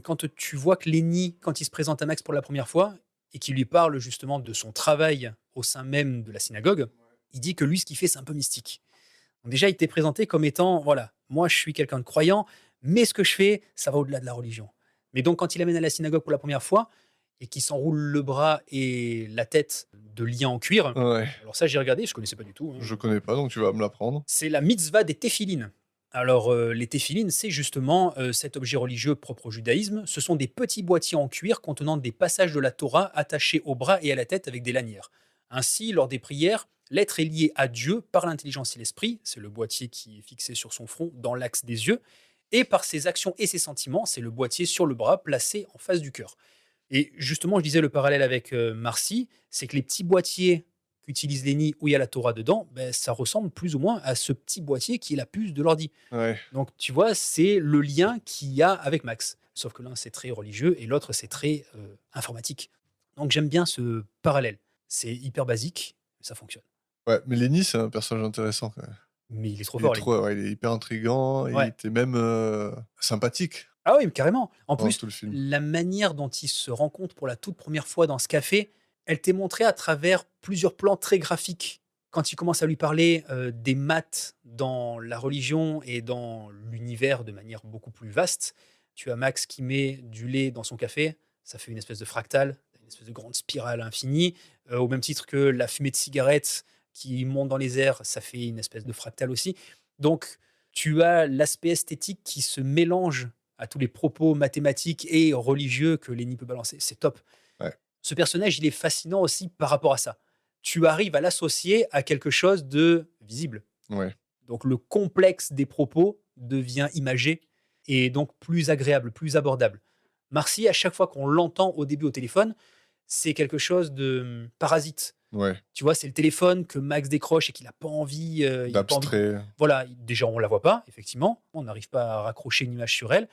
B: quand tu vois que Lenny, quand il se présente à Max pour la première fois et qu'il lui parle justement de son travail au sein même de la synagogue, il dit que lui, ce qu'il fait, c'est un peu mystique. Donc déjà, il t'est présenté comme étant, voilà, moi je suis quelqu'un de croyant, mais ce que je fais, ça va au-delà de la religion. Mais donc quand il amène à la synagogue pour la première fois et qu'il s'enroule le bras et la tête de lien en cuir,
A: Ouais.
B: alors ça j'ai regardé, je connaissais pas du tout, hein.
A: Je connais pas, donc tu vas me l'apprendre.
B: C'est la mitzvah des téphilines. Alors les téphilines, c'est justement cet objet religieux propre au judaïsme. Ce sont des petits boîtiers en cuir contenant des passages de la Torah attachés au bras et à la tête avec des lanières. Ainsi, lors des prières, l'être est lié à Dieu par l'intelligence et l'esprit, c'est le boîtier qui est fixé sur son front dans l'axe des yeux, et par ses actions et ses sentiments, c'est le boîtier sur le bras placé en face du cœur. Et justement, je disais le parallèle avec Marcy, c'est que les petits boîtiers qu'utilise Lenny où il y a la Torah dedans, ben, ça ressemble plus ou moins à ce petit boîtier qui est la puce de l'ordi.
A: Ouais.
B: Donc tu vois, c'est le lien qu'il y a avec Max. Sauf que l'un c'est très religieux et l'autre c'est très informatique. Donc j'aime bien ce parallèle. C'est hyper basique, mais ça fonctionne.
A: Ouais, mais Lenny, c'est un personnage intéressant quand même.
B: Mais il est trop
A: Il est
B: fort, Lenny.
A: trop ouais, il est hyper intriguant, il
B: Ouais.
A: était même, sympathique
B: Ah oui, carrément. En
A: pendant
B: plus,
A: tout le film.
B: la manière dont ils se rencontrent pour la toute première fois dans ce café, elle t'est montrée à travers plusieurs plans très graphiques. Quand il commence à lui parler, des maths dans la religion et dans l'univers de manière beaucoup plus vaste, tu as Max qui met du lait dans son café, ça fait une espèce de fractal, une espèce de grande spirale infinie, au même titre que la fumée de cigarette qui monte dans les airs, ça fait une espèce de fractal aussi. Donc tu as l'aspect esthétique qui se mélange à tous les propos mathématiques et religieux que Lenny peut balancer. C'est top.
A: Ouais,
B: Ce personnage, il est fascinant aussi par rapport à ça. Tu arrives à l'associer à quelque chose de visible.
A: ouais,
B: Donc le complexe des propos devient imagé et donc plus agréable, plus abordable. Marcy, à chaque fois qu'on l'entend au début au téléphone, c'est quelque chose de parasite.
A: ouais,
B: Tu vois, c'est le téléphone que Max décroche et qu'il a pas envie, il a pas envie.
A: d'abstrait.
B: Voilà, déjà on la voit pas, effectivement, on n'arrive pas à raccrocher une image sur elle,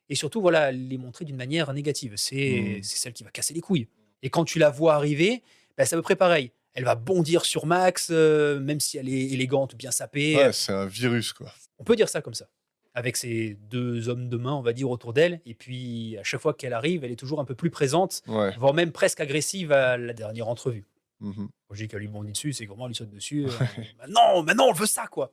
B: et surtout voilà, les montrer d'une manière négative.
A: Mmh.
B: C'est celle qui va casser les couilles. Et quand tu la vois arriver, bah, c'est à peu près pareil. Elle va bondir sur Max, même si elle est élégante, bien sapée.
A: Ouais, c'est un virus, quoi.
B: On peut dire ça comme ça. Avec ces deux hommes de main, on va dire, autour d'elle. Et puis, à chaque fois qu'elle arrive, elle est toujours un peu plus présente,
A: Ouais.
B: voire même presque agressive à la dernière entrevue.
A: Mmh.
B: Quand je dis qu'elle lui bondit dessus, c'est que vraiment elle lui saute dessus. Maintenant, on veut ça, quoi.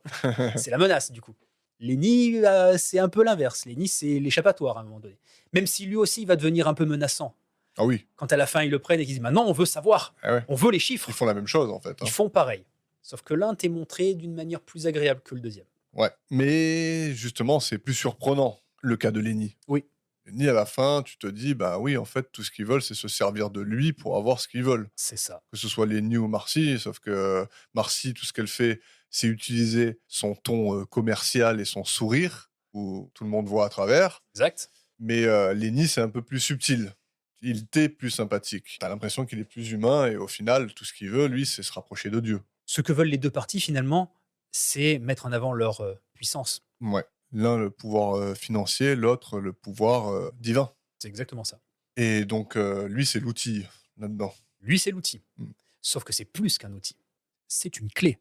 B: C'est la menace, du coup. Lenny, c'est un peu l'inverse. Lenny, c'est l'échappatoire à un moment donné. Même si lui aussi va devenir un peu menaçant.
A: Ah oui,
B: Quand à la fin, ils le prennent et qu'ils disent maintenant, on veut savoir.
A: ah ouais.
B: On veut les
A: Ils
B: chiffres.
A: font la même chose, en fait,
B: Ils
A: hein.
B: font pareil. Sauf que l'un t'est montré d'une manière plus agréable que le deuxième.
A: Ouais, mais justement, c'est plus surprenant, le cas de Lenny.
B: Oui,
A: Lenny, à la fin, tu te dis: «Bah oui, en fait, tout ce qu'ils veulent, c'est se servir de lui pour avoir ce qu'ils veulent».
B: c'est ça.
A: Que ce soit Lenny ou Marcy, sauf que Marcy, tout ce qu'elle fait, c'est utiliser son ton, commercial et son sourire, où tout le monde voit à travers.
B: Exact.
A: Mais, Lenny, c'est un peu plus subtil. Il t'est plus sympathique. Tu as l'impression qu'il est plus humain et au final, tout ce qu'il veut, lui, c'est se rapprocher de Dieu.
B: Ce que veulent les deux parties, finalement, c'est mettre en avant leur puissance.
A: Ouais. L'un, le pouvoir, financier, l'autre, le pouvoir, divin.
B: C'est exactement ça.
A: Et donc, lui, c'est l'outil là-dedans.
B: Lui, c'est l'outil.
A: Mmh.
B: Sauf que c'est plus qu'un outil. C'est une clé.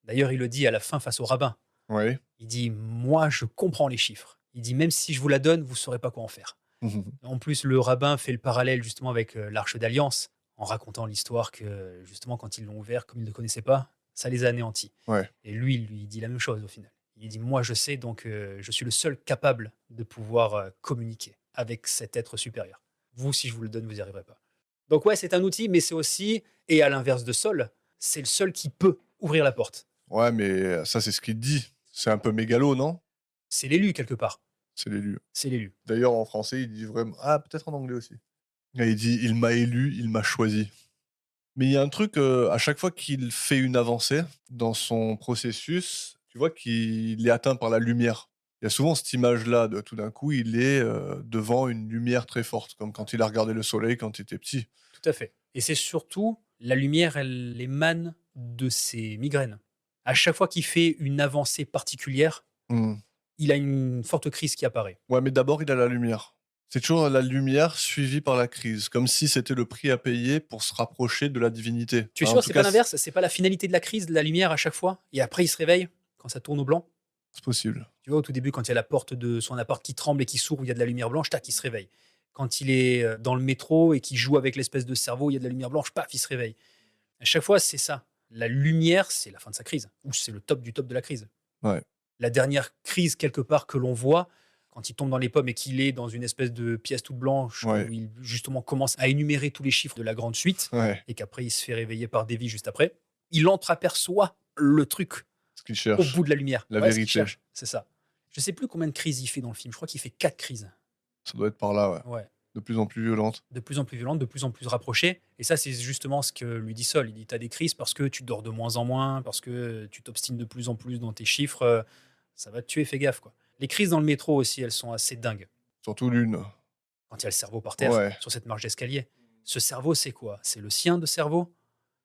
B: D'ailleurs, il le dit à la fin face au rabbin.
A: Oui.
B: Il dit: «Moi, je comprends les chiffres». Il dit: «Même si je vous la donne, vous ne saurez pas quoi en faire».
A: Mmh.
B: En plus, le rabbin fait le parallèle justement avec, l'Arche d'Alliance, en racontant l'histoire que, justement, quand ils l'ont ouvert, comme ils ne le connaissaient pas, ça les a anéantis.
A: Ouais.
B: Et lui, il lui dit la même chose au final. Il dit: «Moi, je sais, donc je suis le seul capable de pouvoir, communiquer avec cet être supérieur. Vous, si je vous le donne, vous n'y arriverez pas». Donc ouais, c'est un outil, mais c'est aussi, et à l'inverse de Saul, c'est le seul qui peut ouvrir la porte.
A: Ouais, mais ça, c'est ce qu'il dit. C'est un peu mégalo, non?
B: C'est l'élu quelque part,
A: C'est l'élu.
B: c'est l'élu.
A: D'ailleurs, en français, il dit vraiment ah, peut-être en anglais aussi. Et il dit: «Il m'a élu, il m'a choisi». Mais il y a un truc, à chaque fois qu'il fait une avancée dans son processus, tu vois qu'il est atteint par la lumière. Il y a souvent cette image-là de tout d'un coup, il est, devant une lumière très forte, comme quand il a regardé le soleil quand il était petit.
B: Tout à fait. Et c'est surtout, la lumière, elle émane de ses migraines. À chaque fois qu'il fait une avancée particulière,
A: Mmh.
B: il a une forte crise qui apparaît.
A: Ouais, mais d'abord, il a la lumière. C'est toujours la lumière suivie par la crise, comme si c'était le prix à payer pour se rapprocher de la divinité.
B: Tu es
A: Enfin, en
B: sûr,
A: tout
B: c'est pas
A: cas,
B: l'inverse? C'est pas la finalité de la crise, de la lumière à chaque fois? Et après, il se réveille quand ça tourne au blanc?
A: c'est possible.
B: Tu vois, au tout début, quand il y a la porte de son appart qui tremble et qui s'ouvre, où il y a de la lumière blanche, tac, il se réveille. Quand il est dans le métro et qu'il joue avec l'espèce de cerveau, il y a de la lumière blanche, paf, il se réveille. À chaque fois, c'est ça. La lumière, c'est la fin de sa crise, ou c'est le top du top de la crise.
A: Ouais.
B: La dernière crise, quelque part, que l'on voit, quand il tombe dans les pommes et qu'il est dans une espèce de pièce toute blanche,
A: Ouais.
B: où il justement commence à énumérer tous les chiffres de la grande suite,
A: Ouais.
B: et qu'après il se fait réveiller par Davy juste après, il entreaperçoit le truc
A: Ce qu'il
B: au
A: cherche,
B: bout de la lumière.
A: la
B: Ouais, ce qu'il
A: vérité.
B: cherche, c'est ça. Je sais plus combien de crises il fait dans le film. Je crois qu'il fait 4 crises.
A: Ça doit être par là, ouais.
B: Ouais.
A: De plus en plus violente.
B: De plus en plus violentes, de plus en plus rapprochées. Et ça, c'est justement ce que lui dit Sol. Il dit: t'as des crises parce que tu dors de moins en moins, parce que tu t'obstines de plus en plus dans tes chiffres. Ça va te tuer, fais gaffe, quoi. Les crises dans le métro aussi, elles sont assez dingues.
A: Surtout l'une.
B: Quand il y a le cerveau par terre,
A: Ouais.
B: sur cette marche d'escalier. Ce cerveau, c'est quoi? C'est le sien de cerveau?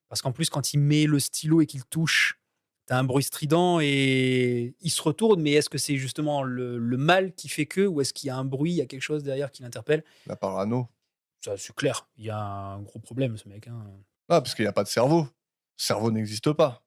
B: Parce qu'en plus, quand il met le stylo et qu'il touche, tu as un bruit strident et il se retourne, mais est-ce que c'est justement le mal qui fait que, ou est-ce qu'il y a un bruit, il y a quelque chose derrière qui l'interpelle?
A: La parano.
B: Ça, c'est clair, il y a un gros problème, ce mec, hein.
A: Ah, parce qu'il y a pas de cerveau. Le cerveau n'existe pas.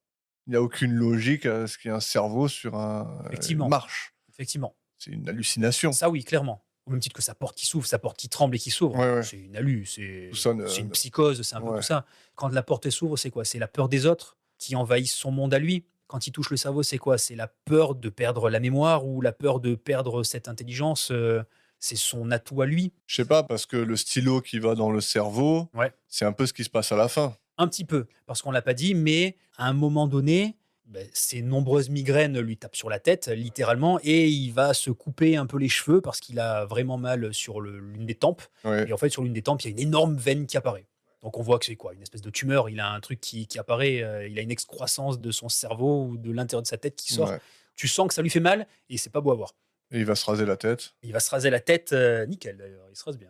A: Il y a aucune logique à ce qu'il y ait un cerveau sur une
B: Effectivement,
A: marche.
B: effectivement.
A: C'est une hallucination.
B: Ça oui, clairement. Au même titre que sa porte qui s'ouvre, sa porte qui tremble et qui s'ouvre.
A: Ouais, ouais.
B: C'est une hallu,
A: Tout ça
B: c'est une
A: ne
B: psychose, c'est un peu tout
A: ouais.
B: ça. Quand la porte s'ouvre, c'est quoi? C'est la peur des autres qui envahissent son monde à lui. Quand il touche le cerveau, c'est quoi? C'est la peur de perdre la mémoire ou la peur de perdre cette intelligence, c'est son atout à lui.
A: Je sais pas, parce que le stylo qui va dans le cerveau,
B: Ouais.
A: c'est un peu ce qui se passe à la fin.
B: Un petit peu, parce qu'on l'a pas dit, mais à un moment donné, ses nombreuses migraines lui tapent sur la tête, littéralement, et il va se couper un peu les cheveux parce qu'il a vraiment mal sur l'une des tempes.
A: Ouais.
B: Et en fait, sur l'une des tempes, il y a une énorme veine qui apparaît. Donc on voit que c'est quoi? Une espèce de tumeur. Il a un truc qui apparaît, il a une excroissance de son cerveau ou de l'intérieur de sa tête qui sort.
A: Ouais.
B: Tu sens que ça lui fait mal et c'est pas beau à voir.
A: Et il va se raser la tête.
B: Il va se raser la tête, nickel d'ailleurs, il se rase bien.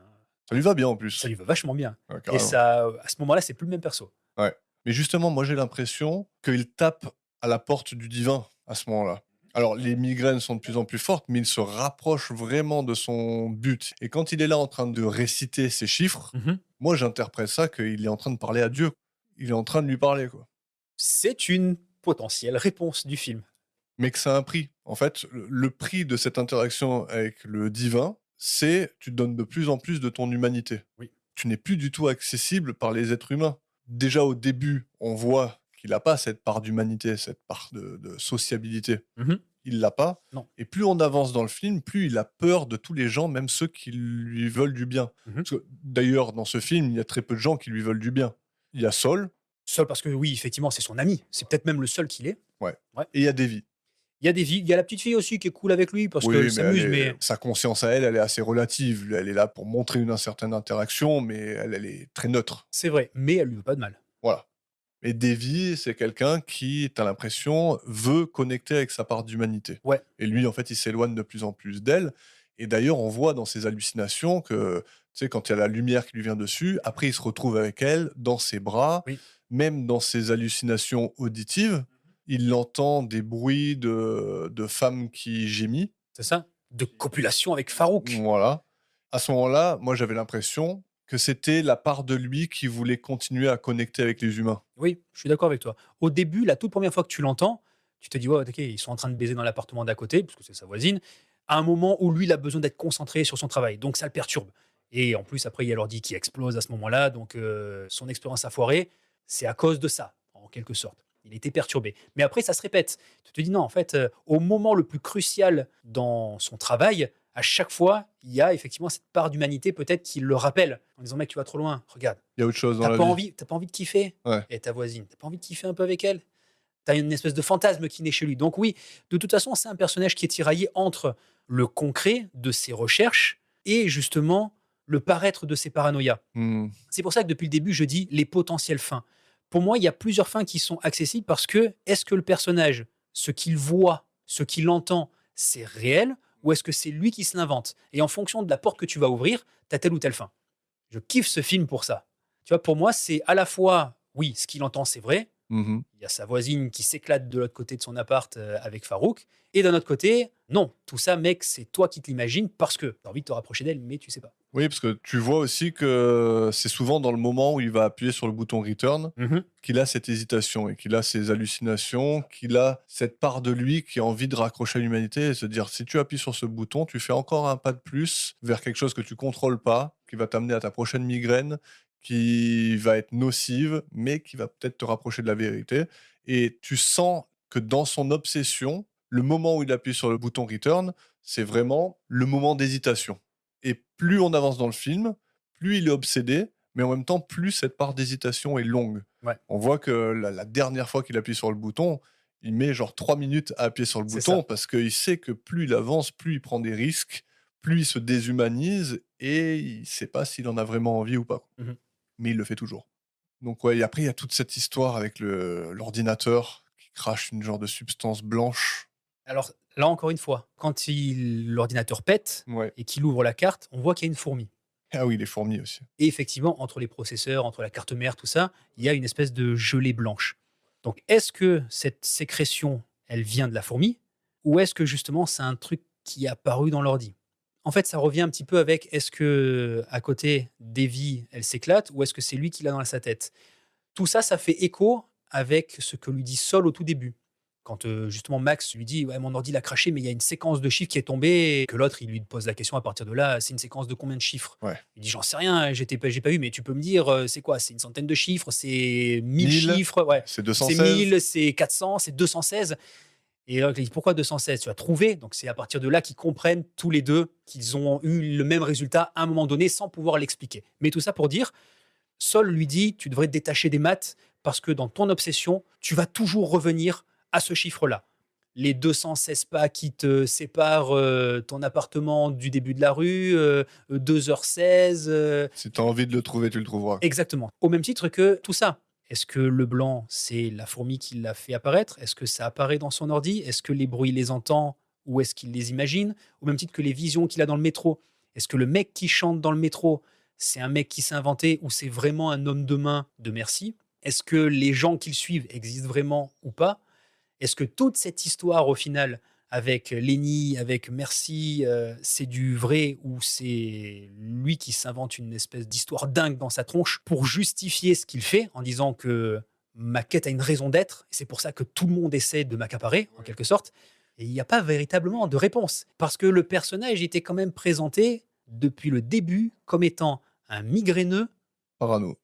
A: Ça lui va bien en
B: Ça
A: plus.
B: lui va vachement bien.
A: Ouais,
B: Et
A: carrément.
B: ça, à ce moment-là, c'est plus le même perso.
A: Ouais. Mais justement, moi, j'ai l'impression qu'il tape à la porte du divin à ce moment-là. Alors, les migraines sont de plus en plus fortes, mais il se rapproche vraiment de son but. Et quand il est là en train de réciter ses chiffres,
B: Mmh.
A: moi, j'interprète ça qu'il est en train de parler à Dieu. Il est en train de lui parler, quoi.
B: C'est une potentielle réponse du film.
A: Mais que ça a un prix. En fait, le prix de cette interaction avec le divin, c'est tu te donnes de plus en plus de ton humanité.
B: Oui.
A: Tu n'es plus du tout accessible par les êtres humains. Déjà au début, on voit qu'il n'a pas cette part d'humanité, cette part de sociabilité.
B: Mmh.
A: Il l'a pas.
B: Non.
A: Et plus on avance dans le film, plus il a peur de tous les gens, même ceux qui lui veulent du bien.
B: Mmh.
A: Parce que, d'ailleurs, dans ce film, il y a très peu de gens qui lui veulent du bien. Il y a Saul,
B: Seul parce que oui, effectivement, c'est son ami. C'est peut-être même le seul qu'il est.
A: ouais,
B: Ouais.
A: et il y a Davy.
B: Il y a des filles, il y a la petite fille aussi qui est cool avec lui parce qu'elle
A: Oui, mais
B: s'amuse, mais
A: sa conscience à elle, elle est assez relative. Elle est là pour montrer une certaine interaction, mais elle est très neutre.
B: c'est vrai, mais elle lui veut pas de mal.
A: Voilà. Et Davy, c'est quelqu'un qui, tu as l'impression, veut connecter avec sa part d'humanité.
B: Ouais,
A: Et lui, en fait, il s'éloigne de plus en plus d'elle. Et d'ailleurs, on voit dans ses hallucinations que, tu sais, quand il y a la lumière qui lui vient dessus, après, il se retrouve avec elle dans ses bras,
B: oui,
A: même dans ses hallucinations auditives. Il entend des bruits de femmes qui gémissent.
B: c'est ça. De copulation avec Farouk.
A: Voilà. À ce moment-là, moi, j'avais l'impression que c'était la part de lui qui voulait continuer à connecter avec les humains.
B: Oui, je suis d'accord avec toi. Au début, la toute première fois que tu l'entends, tu te dis: «Ouais, OK, ils sont en train de baiser dans l'appartement d'à côté», parce que c'est sa voisine, à un moment où lui, il a besoin d'être concentré sur son travail, donc ça le perturbe et en plus, après, il y a l'ordi qui explose à ce moment-là, donc son expérience a foiré. C'est à cause de ça, en quelque sorte. Il était perturbé. Mais après, ça se répète. Tu te dis: «Non, en fait, au moment le plus crucial dans son travail, à chaque fois, il y a effectivement cette part d'humanité peut-être qui le rappelle, en disant: "Mec, tu vas trop loin, regarde,
A: Il y a autre chose dans
B: t'as
A: la
B: pas
A: vie.
B: envie tu pas envie de kiffer?
A: Ouais.
B: Et ta voisine, t'as pas envie de kiffer un peu avec elle? Tu as une espèce de fantasme qui naît chez lui». Donc oui, de toute façon, c'est un personnage qui est tiraillé entre le concret de ses recherches et justement le paraître de ses paranoïas.
A: Mmh.
B: C'est pour ça que depuis le début, je dis les potentielles fins. Pour moi, il y a plusieurs fins qui sont accessibles parce que est-ce que le personnage, ce qu'il voit, ce qu'il entend, c'est réel ou est-ce que c'est lui qui se l'invente? Et en fonction de la porte que tu vas ouvrir, tu as telle ou telle fin. Je kiffe ce film pour ça. Tu vois, pour moi, c'est à la fois, oui, ce qu'il entend, c'est vrai.
A: Mmh.
B: Il y a sa voisine qui s'éclate de l'autre côté de son appart avec Farouk. Et d'un autre côté, non, tout ça, mec, c'est toi qui te l'imagines parce que tu as envie de te rapprocher d'elle, mais tu sais pas.
A: Oui, parce que tu vois aussi que c'est souvent dans le moment où il va appuyer sur le bouton return
B: Mhm.
A: qu'il a cette hésitation et qu'il a ces hallucinations, qu'il a cette part de lui qui a envie de raccrocher à l'humanité et se dire si tu appuies sur ce bouton, tu fais encore un pas de plus vers quelque chose que tu contrôles pas, qui va t'amener à ta prochaine migraine, qui va être nocive, mais qui va peut-être te rapprocher de la vérité. Et tu sens que dans son obsession, le moment où il appuie sur le bouton return, c'est vraiment le moment d'hésitation. Et plus on avance dans le film, plus il est obsédé, mais en même temps, plus cette part d'hésitation est longue.
B: Ouais,
A: On voit que la dernière fois qu'il appuie sur le bouton, il met genre 3 minutes à appuyer sur le
B: c'est
A: bouton
B: ça.
A: parce qu'il sait que plus il avance, plus il prend des risques, plus il se déshumanise et il sait pas s'il en a vraiment envie ou pas.
B: Mhm.
A: Mais il le fait toujours. Donc ouais, et après il y a toute cette histoire avec l'ordinateur qui crache une genre de substance blanche.
B: Alors là, encore une fois, quand l'ordinateur pète
A: Ouais.
B: et qu'il ouvre la carte, on voit qu'il y a une fourmi.
A: Ah oui, les fourmis aussi.
B: Et effectivement, entre les processeurs, entre la carte mère, tout ça, il y a une espèce de gelée blanche. Donc, est-ce que cette sécrétion, elle vient de la fourmi ou est-ce que justement c'est un truc qui est apparu dans l'ordi? En fait, ça revient un petit peu avec est-ce que à côté, Davy, elle s'éclate ou est-ce que c'est lui qui l'a dans sa tête? Tout ça, ça fait écho avec ce que lui dit Sol au tout début. Quand justement Max lui dit: «Ouais, mon ordi l'a craché, mais il y a une séquence de chiffres qui est tombée», et que l'autre, il lui pose la question à partir de là: «C'est une séquence de combien de chiffres?»
A: Ouais.
B: Il dit: «J'en sais rien, j'ai pas vu, mais tu peux me dire, c'est quoi? C'est une centaine de chiffres? C'est 1000
A: 1000,
B: chiffres?» Ouais,
A: c'est
B: c'est
A: 216.
B: 1000, c'est 400, c'est 216. Et là, il dit: «Pourquoi 216?» Tu as trouvé, donc c'est à partir de là qu'ils comprennent tous les 2 qu'ils ont eu le même résultat à un moment donné sans pouvoir l'expliquer. Mais tout ça pour dire, Sol lui dit: «Tu devrais te détacher des maths parce que dans ton obsession, tu vas toujours revenir à ce chiffre-là. Les 216 pas qui te séparent, ton appartement du début de la rue, 2h16,
A: Si tu as envie de le trouver, tu le trouveras.
B: exactement. Au même titre que tout ça. Est-ce que le blanc, c'est la fourmi qui l'a fait apparaître? Est-ce que ça apparaît dans son ordi? Est-ce que les bruits, il les entend ou est-ce qu'il les imagine? Au même titre que les visions qu'il a dans le métro. Est-ce que le mec qui chante dans le métro, c'est un mec qui s'est inventé ou c'est vraiment un homme de main de Merci? Est-ce que les gens qui le suivent existent vraiment ou pas? Est-ce que toute cette histoire, au final, avec Lenny, avec Merci, c'est du vrai ou c'est lui qui s'invente une espèce d'histoire dingue dans sa tronche pour justifier ce qu'il fait en disant que ma quête a une raison d'être et c'est pour ça que tout le monde essaie de m'accaparer, en quelque sorte? Et il n'y a pas véritablement de réponse parce que le personnage était quand même présenté depuis le début comme étant un migraineux
A: Parano.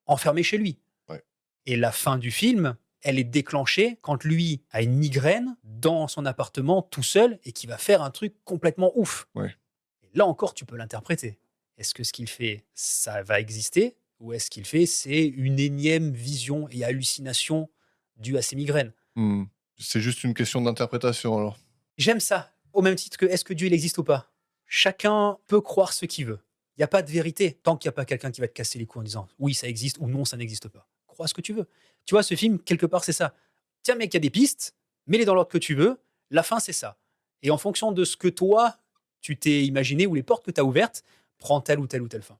B: enfermé chez lui.
A: Ouais.
B: Et la fin du film, elle est déclenchée quand lui a une migraine dans son appartement tout seul et qui va faire un truc complètement ouf.
A: Ouais.
B: Et là encore, tu peux l'interpréter. Est-ce que ce qu'il fait, ça va exister? Ou est-ce qu'il fait, c'est une énième vision et hallucination due à ses migraines?
A: Mmh. C'est juste une question d'interprétation alors.
B: J'aime ça. Au même titre que est-ce que Dieu il existe ou pas? Chacun peut croire ce qu'il veut. Il n'y a pas de vérité tant qu'il n'y a pas quelqu'un qui va te casser les couilles en disant oui, ça existe ou non, ça n'existe pas. Crois ce que tu veux. Tu vois, ce film, quelque part, c'est ça. Tiens, mec, il y a des pistes, mets-les dans l'ordre que tu veux. La fin, c'est ça. Et en fonction de ce que toi, tu t'es imaginé ou les portes que tu as ouvertes, prends telle ou telle ou telle fin.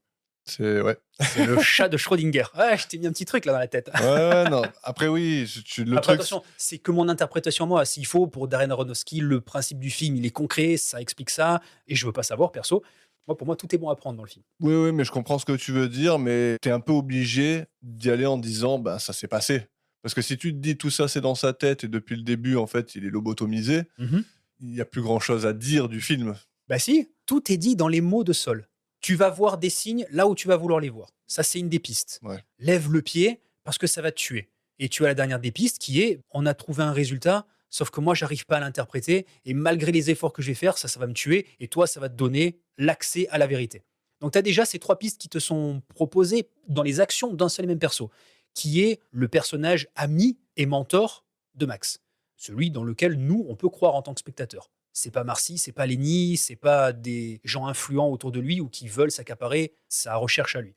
A: C'est ouais.
B: C'est le chat de Schrödinger. Ouais, je t'ai mis un petit truc là dans la tête.
A: Ouais, non. Après oui, le
B: Après,
A: truc
B: attention, c'est que mon interprétation, moi. S'il faut, pour Darren Aronofsky, le principe du film, il est concret, ça explique ça, et je veux pas savoir, perso. Moi, pour moi, tout est bon à prendre dans le film.
A: oui, oui, mais je comprends ce que tu veux dire, mais tu es un peu obligé d'y aller en disant: «Bah, ça s'est passé». Parce que si tu te dis: «Tout ça, c'est dans sa tête» et depuis le début, en fait, il est lobotomisé,
B: Mhm.
A: il y a plus grand chose à dire du film.
B: Bah si, tout est dit dans les mots de Sol. Tu vas voir des signes là où tu vas vouloir les voir. Ça, c'est une des pistes.
A: Ouais.
B: Lève le pied parce que ça va te tuer. Et tu as la dernière des pistes qui est, on a trouvé un résultat, sauf que moi, j'arrive pas à l'interpréter. Et malgré les efforts que je vais faire, ça va me tuer. Et toi, ça va te donner l'accès à la vérité. Donc, tu as déjà ces 3 pistes qui te sont proposées dans les actions d'un seul et même perso, qui est le personnage ami et mentor de Max. Celui dans lequel nous, on peut croire en tant que spectateur. C'est pas Marcy, c'est pas Lenny, c'est pas des gens influents autour de lui ou qui veulent s'accaparer sa recherche à lui.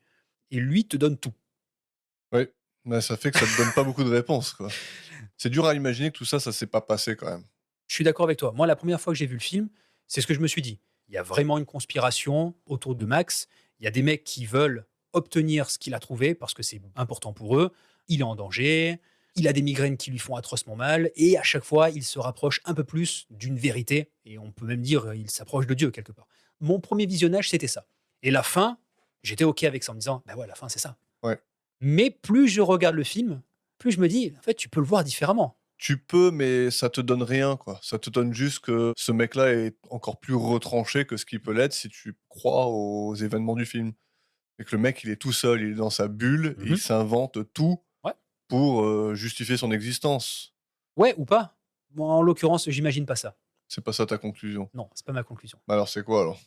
B: Et lui te donne tout.
A: Ouais, mais ça fait que ça te donne pas beaucoup de réponses, quoi. C'est dur à imaginer que tout ça, ça s'est pas passé quand même.
B: Je suis d'accord avec toi. Moi, la première fois que j'ai vu le film, c'est ce que je me suis dit. Il y a vraiment une conspiration autour de Max. Il y a des mecs qui veulent obtenir ce qu'il a trouvé parce que c'est important pour eux. Il est en danger. Il a des migraines qui lui font atrocement mal. Et à chaque fois, il se rapproche un peu plus d'une vérité. Et on peut même dire il s'approche de Dieu quelque part. Mon premier visionnage, c'était ça. Et la fin, j'étais OK avec ça en me disant, bah ouais, la fin, c'est ça.
A: Ouais.
B: Mais plus je regarde le film, plus je me dis, en fait, tu peux le voir différemment.
A: Tu peux, mais ça te donne rien, quoi. Ça te donne juste que ce mec-là est encore plus retranché que ce qu'il peut l'être si tu crois aux événements du film. Et que le mec, il est tout seul, il est dans sa bulle et il
B: Mhm.
A: s'invente tout
B: Ouais.
A: pour, justifier son existence.
B: Ouais, ou pas. Moi, en l'occurrence, j'imagine pas ça.
A: C'est pas ça ta conclusion.
B: Non, c'est pas ma conclusion.
A: Bah alors c'est quoi alors?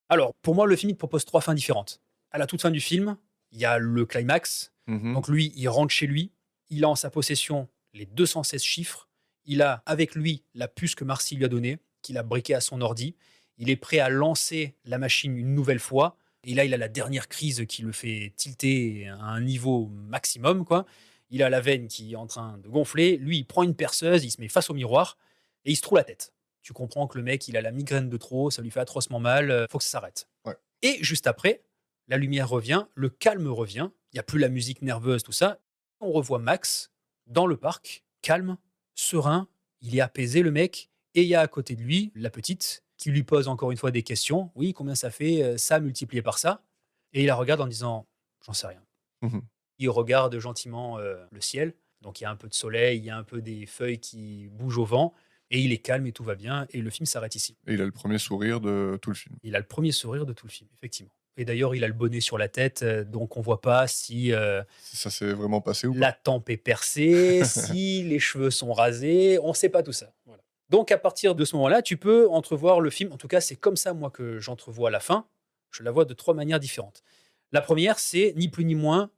B: Alors, pour moi, le film il te propose 3 fins différentes. À la toute fin du film, il y a le climax.
A: Mmh.
B: Donc lui, il rentre chez lui, il a en sa possession les 216 chiffres, il a avec lui la puce que Marcy lui a donnée, qu'il a briquée à son ordi, il est prêt à lancer la machine une nouvelle fois, et là, il a la dernière crise qui le fait tilter à un niveau maximum, quoi. Il a la veine qui est en train de gonfler, lui, il prend une perceuse, il se met face au miroir, et il se trouve la tête. Tu comprends que le mec, il a la migraine de trop, ça lui fait atrocement mal, faut que ça s'arrête.
A: Ouais.
B: Et juste après, la lumière revient, le calme revient, il n'y a plus la musique nerveuse, tout ça. On revoit Max dans le parc, calme, serein, il est apaisé le mec, et il y a à côté de lui la petite qui lui pose encore une fois des questions. Oui, combien ça fait ça multiplié par ça? Et il la regarde en disant, j'en sais rien.
A: Mmh.
B: Il regarde gentiment le ciel. Donc il y a un peu de soleil, il y a un peu des feuilles qui bougent au vent. Et il est calme et tout va bien. Et le film s'arrête ici.
A: Et il a le premier sourire de tout le film.
B: Il a le premier sourire de tout le film, effectivement. Et d'ailleurs, il a le bonnet sur la tête, donc on voit pas si
A: Si ça s'est vraiment passé ou pas.
B: la tempe est percée, si les cheveux sont rasés, on sait pas tout ça. Voilà. Donc à partir de ce moment-là, tu peux entrevoir le film. En tout cas, c'est comme ça, moi, que j'entrevois la fin. Je la vois de 3 manières différentes. La première, c'est ni plus ni moins,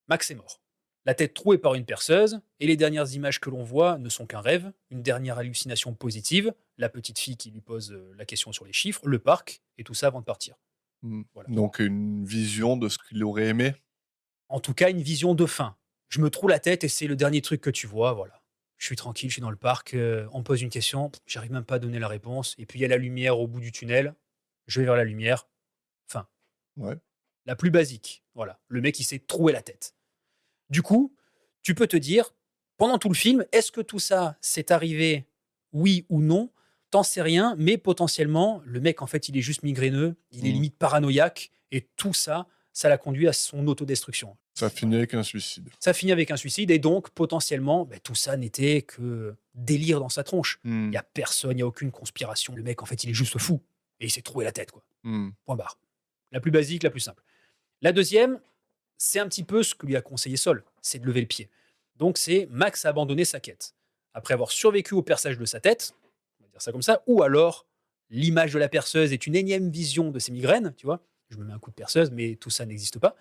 B: Max est mort. La tête trouée par une perceuse, et les dernières images que l'on voit ne sont qu'un rêve, une dernière hallucination positive, la petite fille qui lui pose la question sur les chiffres, le parc, et tout ça avant de partir.
A: Mmh.
B: Voilà.
A: Donc une vision de ce qu'il aurait aimé?
B: En tout cas, une vision de fin. Je me troue la tête et c'est le dernier truc que tu vois, voilà. Je suis tranquille, je suis dans le parc, on me pose une question, j'arrive même pas à donner la réponse, et puis il y a la lumière au bout du tunnel, je vais vers la lumière, fin.
A: Ouais.
B: La plus basique, voilà. Le mec, il s'est troué la tête. Du coup, tu peux te dire, pendant tout le film, est-ce que tout ça s'est arrivé, oui ou non? T'en sais rien, mais potentiellement, le mec, en fait, il est juste migraineux, il est
A: Mmh.
B: limite paranoïaque, et tout ça, ça l'a conduit à son autodestruction.
A: Ça finit
B: Voilà.
A: avec un suicide.
B: Ça finit avec un suicide, et donc, potentiellement, ben, tout ça n'était que délire dans sa tronche. Il
A: Mmh.
B: n'y a personne, il n'y a aucune conspiration. Le mec, en fait, il est juste fou, et il s'est trouvé la tête, quoi.
A: Mmh.
B: Point barre. La plus basique, la plus simple. La deuxième, c'est un petit peu ce que lui a conseillé Sol, c'est de lever le pied. Donc c'est Max a abandonné sa quête. Après avoir survécu au perçage de sa tête, on va dire ça comme ça, ou alors l'image de la perceuse est une énième vision de ses migraines, tu vois, je me mets un coup de perceuse, mais tout ça n'existe pas.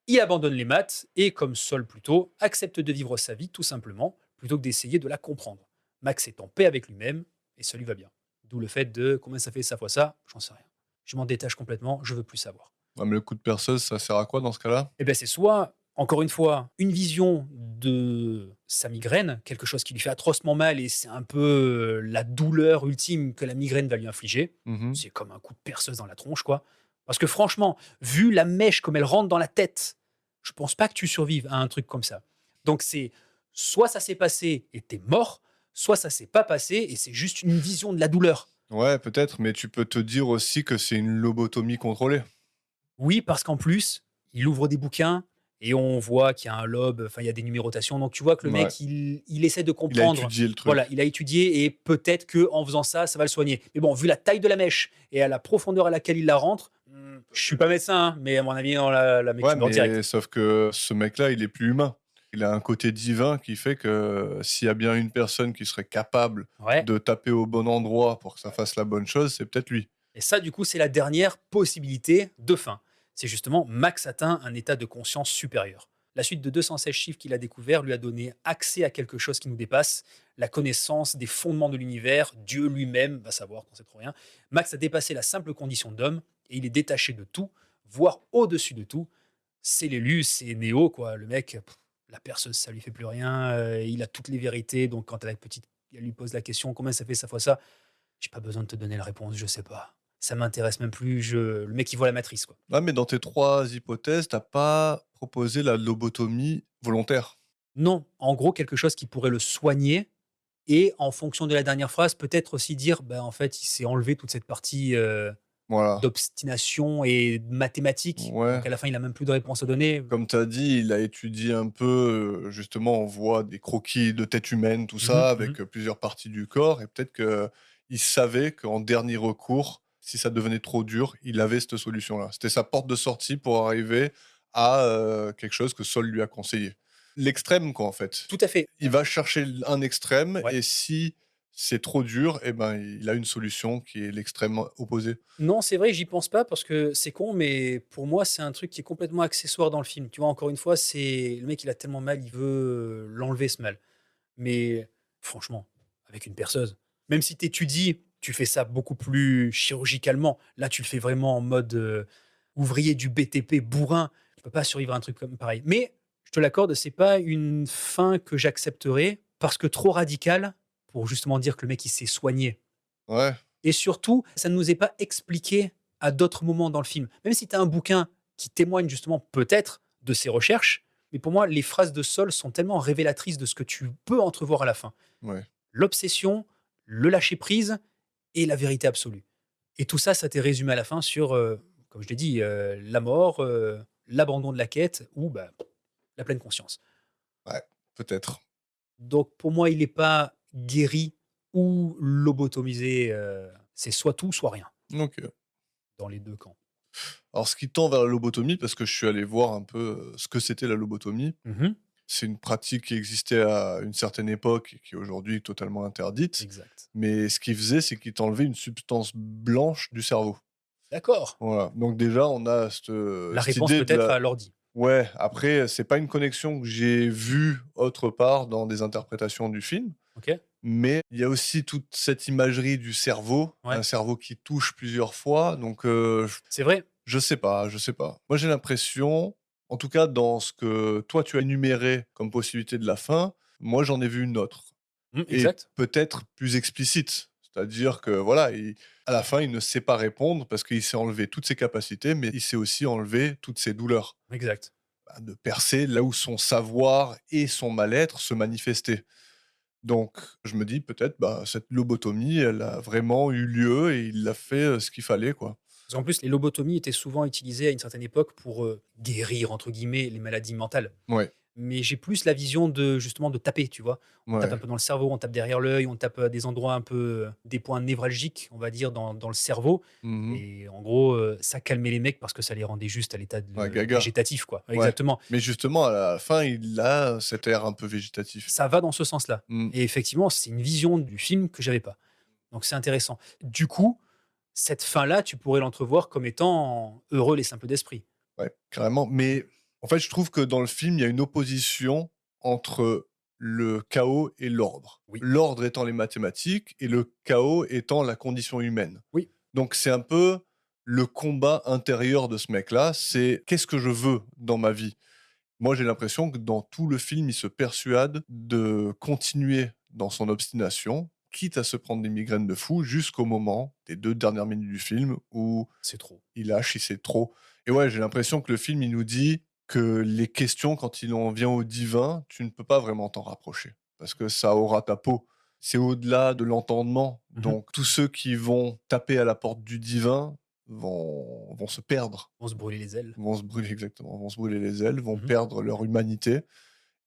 B: Il abandonne les maths et, comme Sol plutôt, accepte de vivre sa vie tout simplement, plutôt que d'essayer de la comprendre. Max est en paix avec lui-même et ça lui va bien. D'où le fait de combien ça fait ça fois ça, j'en sais rien. Je m'en détache complètement, je veux plus savoir.
A: Ouais, mais le coup de perceuse, ça sert à quoi dans ce cas-là?
B: Eh ben, c'est soit, encore une fois, une vision de sa migraine, quelque chose qui lui fait atrocement mal et c'est un peu la douleur ultime que la migraine va lui infliger.
A: Mmh.
B: C'est comme un coup de perceuse dans la tronche, quoi. Parce que franchement, vu la mèche comme elle rentre dans la tête, je pense pas que tu survives à un truc comme ça. Donc c'est soit ça s'est passé et t'es mort, soit ça s'est pas passé et c'est juste une vision de la douleur.
A: Ouais, peut-être, mais tu peux te dire aussi que c'est une lobotomie contrôlée.
B: Oui, parce qu'en plus, il ouvre des bouquins et on voit qu'il y a un lobe, enfin, il y a des numérotations. Donc, tu vois que le
A: Ouais.
B: mec, il essaie de
A: Il a
B: comprendre.
A: étudié le
B: Voilà,
A: truc.
B: il a étudié et peut-être que en faisant ça, ça va le soigner. Mais bon, vu la taille de la mèche et à la profondeur à laquelle il la rentre, je suis pas médecin, hein, mais à mon avis, dans la mec
A: Ouais,
B: qui meurt direct.
A: mais sauf que ce mec-là, il est plus humain. Il a un côté divin qui fait que s'il y a bien une personne qui serait capable
B: Ouais.
A: de taper au bon endroit pour que ça fasse la bonne chose, c'est peut-être lui.
B: Et ça, du coup, c'est la dernière possibilité de fin. C'est justement Max atteint un état de conscience supérieur. La suite de 216 chiffres qu'il a découvert lui a donné accès à quelque chose qui nous dépasse, la connaissance des fondements de l'univers, Dieu lui-même, va savoir qu'on sait trop rien. Max a dépassé la simple condition d'homme et il est détaché de tout, voire au-dessus de tout. C'est l'élu, c'est Néo, quoi. Le mec, la perceuse, ça lui fait plus rien, il a toutes les vérités, donc quand elle lui pose la question, combien ça fait ça fois ça, j'ai pas besoin de te donner la réponse, je sais pas. Ça m'intéresse même plus, le mec, il voit la matrice, quoi.
A: Ah, mais dans tes 3 hypothèses, t'as pas proposé la lobotomie volontaire.
B: Non, en gros, quelque chose qui pourrait le soigner et en fonction de la dernière phrase, peut-être aussi dire, bah, en fait, il s'est enlevé toute cette partie,
A: Voilà.
B: d'obstination et de mathématiques.
A: Ouais.
B: Donc à la fin, il a même plus de réponse à donner.
A: Comme tu as dit, il a étudié un peu, justement, on voit des croquis de tête humaine, tout
B: Mmh
A: ça,
B: mh.
A: avec, plusieurs parties du corps et peut-être qu'il savait qu'en dernier recours, si ça devenait trop dur, il avait cette solution-là. C'était sa porte de sortie pour arriver à, quelque chose que Sol lui a conseillé. L'extrême, quoi, en fait.
B: Tout à fait.
A: Il va chercher un extrême
B: Ouais.
A: et si c'est trop dur et ben, il a une solution qui est l'extrême opposé.
B: Non, c'est vrai, j'y pense pas parce que c'est con, mais pour moi, c'est un truc qui est complètement accessoire dans le film. Tu vois, encore une fois, c'est le mec, il a tellement mal, il veut l'enlever ce mal. Mais franchement, avec une perceuse, même si tu étudies, tu fais ça beaucoup plus chirurgicalement. Là, tu le fais vraiment en mode ouvrier du BTP bourrin. Tu peux pas survivre à un truc comme pareil. Mais je te l'accorde, c'est pas une fin que j'accepterai parce que trop radicale pour justement dire que le mec il s'est soigné.
A: Ouais,
B: Et surtout, ça ne nous est pas expliqué à d'autres moments dans le film. Même si tu as un bouquin qui témoigne justement peut-être de ses recherches, mais pour moi, les phrases de Sol sont tellement révélatrices de ce que tu peux entrevoir à la fin.
A: ouais.
B: L'obsession, le lâcher-prise et la vérité absolue. Et tout ça, ça t'est résumé à la fin sur, comme je l'ai dit, la mort, l'abandon de la quête ou bah, la pleine conscience.
A: Ouais, peut-être.
B: Donc pour moi, il n'est pas guéri ou lobotomisé, c'est soit tout, soit rien,
A: OK.
B: dans les 2 camps.
A: Alors ce qui tend vers la lobotomie, parce que je suis allé voir un peu, ce que c'était la lobotomie.
B: Mmh.
A: C'est une pratique qui existait à une certaine époque et qui est aujourd'hui totalement interdite.
B: Exact.
A: Mais ce qu'il faisait, c'est qu'il t'enlevait une substance blanche du cerveau.
B: D'accord.
A: Voilà, donc déjà on a
B: La
A: cette
B: réponse
A: idée de
B: peut-être
A: la
B: à l'ordi.
A: ouais, après, c'est pas une connexion que j'ai vue autre part dans des interprétations du film,
B: OK.
A: mais il y a aussi toute cette imagerie du cerveau,
B: Ouais.
A: un cerveau qui touche plusieurs fois, donc
B: C'est vrai.
A: je sais pas, je sais pas. Moi, j'ai l'impression, en tout cas dans ce que toi tu as énuméré comme possibilité de la fin, moi j'en ai vu une autre et
B: Exact.
A: peut-être plus explicite. C'est-à-dire que voilà, à la fin, il ne sait pas répondre parce qu'il s'est enlevé toutes ses capacités, mais il s'est aussi enlevé toutes ses douleurs.
B: Exact.
A: Bah, de percer là où son savoir et son mal-être se manifestaient. Donc je me dis peut-être, bah, cette lobotomie, elle a vraiment eu lieu et il a fait, ce qu'il fallait, quoi.
B: Parce qu'en plus, les lobotomies étaient souvent utilisées à une certaine époque pour, «guérir» entre guillemets les maladies mentales.
A: Ouais,
B: Mais j'ai plus la vision de justement de taper, tu vois? On tape un
A: ouais.
B: peu dans le cerveau, on tape derrière l'œil, on tape, des endroits un peu, des points névralgiques, on va dire dans le cerveau
A: Mmh.
B: et en gros, ça calmait les mecs parce que ça les rendait juste à l'état
A: Ouais,
B: de
A: gaga.
B: végétatif, quoi.
A: Ouais.
B: Exactement.
A: Mais justement à la fin, il a cet air un peu végétatif.
B: Ça va dans ce sens-là
A: Mmh.
B: et effectivement, c'est une vision du film que j'avais pas. Donc c'est intéressant. Du coup, cette fin-là, tu pourrais l'entrevoir comme étant heureux les simples d'esprit.
A: Ouais, carrément. Mais en fait, je trouve que dans le film, il y a une opposition entre le chaos et l'ordre.
B: Oui.
A: L'ordre étant les mathématiques et le chaos étant la condition humaine.
B: Oui.
A: Donc c'est un peu le combat intérieur de ce mec-là, c'est: «Qu'est-ce que je veux dans ma vie?» Moi, j'ai l'impression que dans tout le film, il se persuade de continuer dans son obstination, quitte à se prendre des migraines de fou, jusqu'au moment des 2 dernières minutes du film où
B: C'est trop.
A: il lâche, il sait trop. Et ouais, j'ai l'impression que le film, il nous dit que les questions, quand il en vient au divin, tu ne peux pas vraiment t'en rapprocher parce que ça aura ta peau. C'est au-delà de l'entendement.
B: Mmh.
A: Donc tous ceux qui vont taper à la porte du divin vont se perdre,
B: On se brûler les ailes.
A: vont se brûler exactement, vont se brûler les ailes, vont
B: Mmh.
A: perdre leur humanité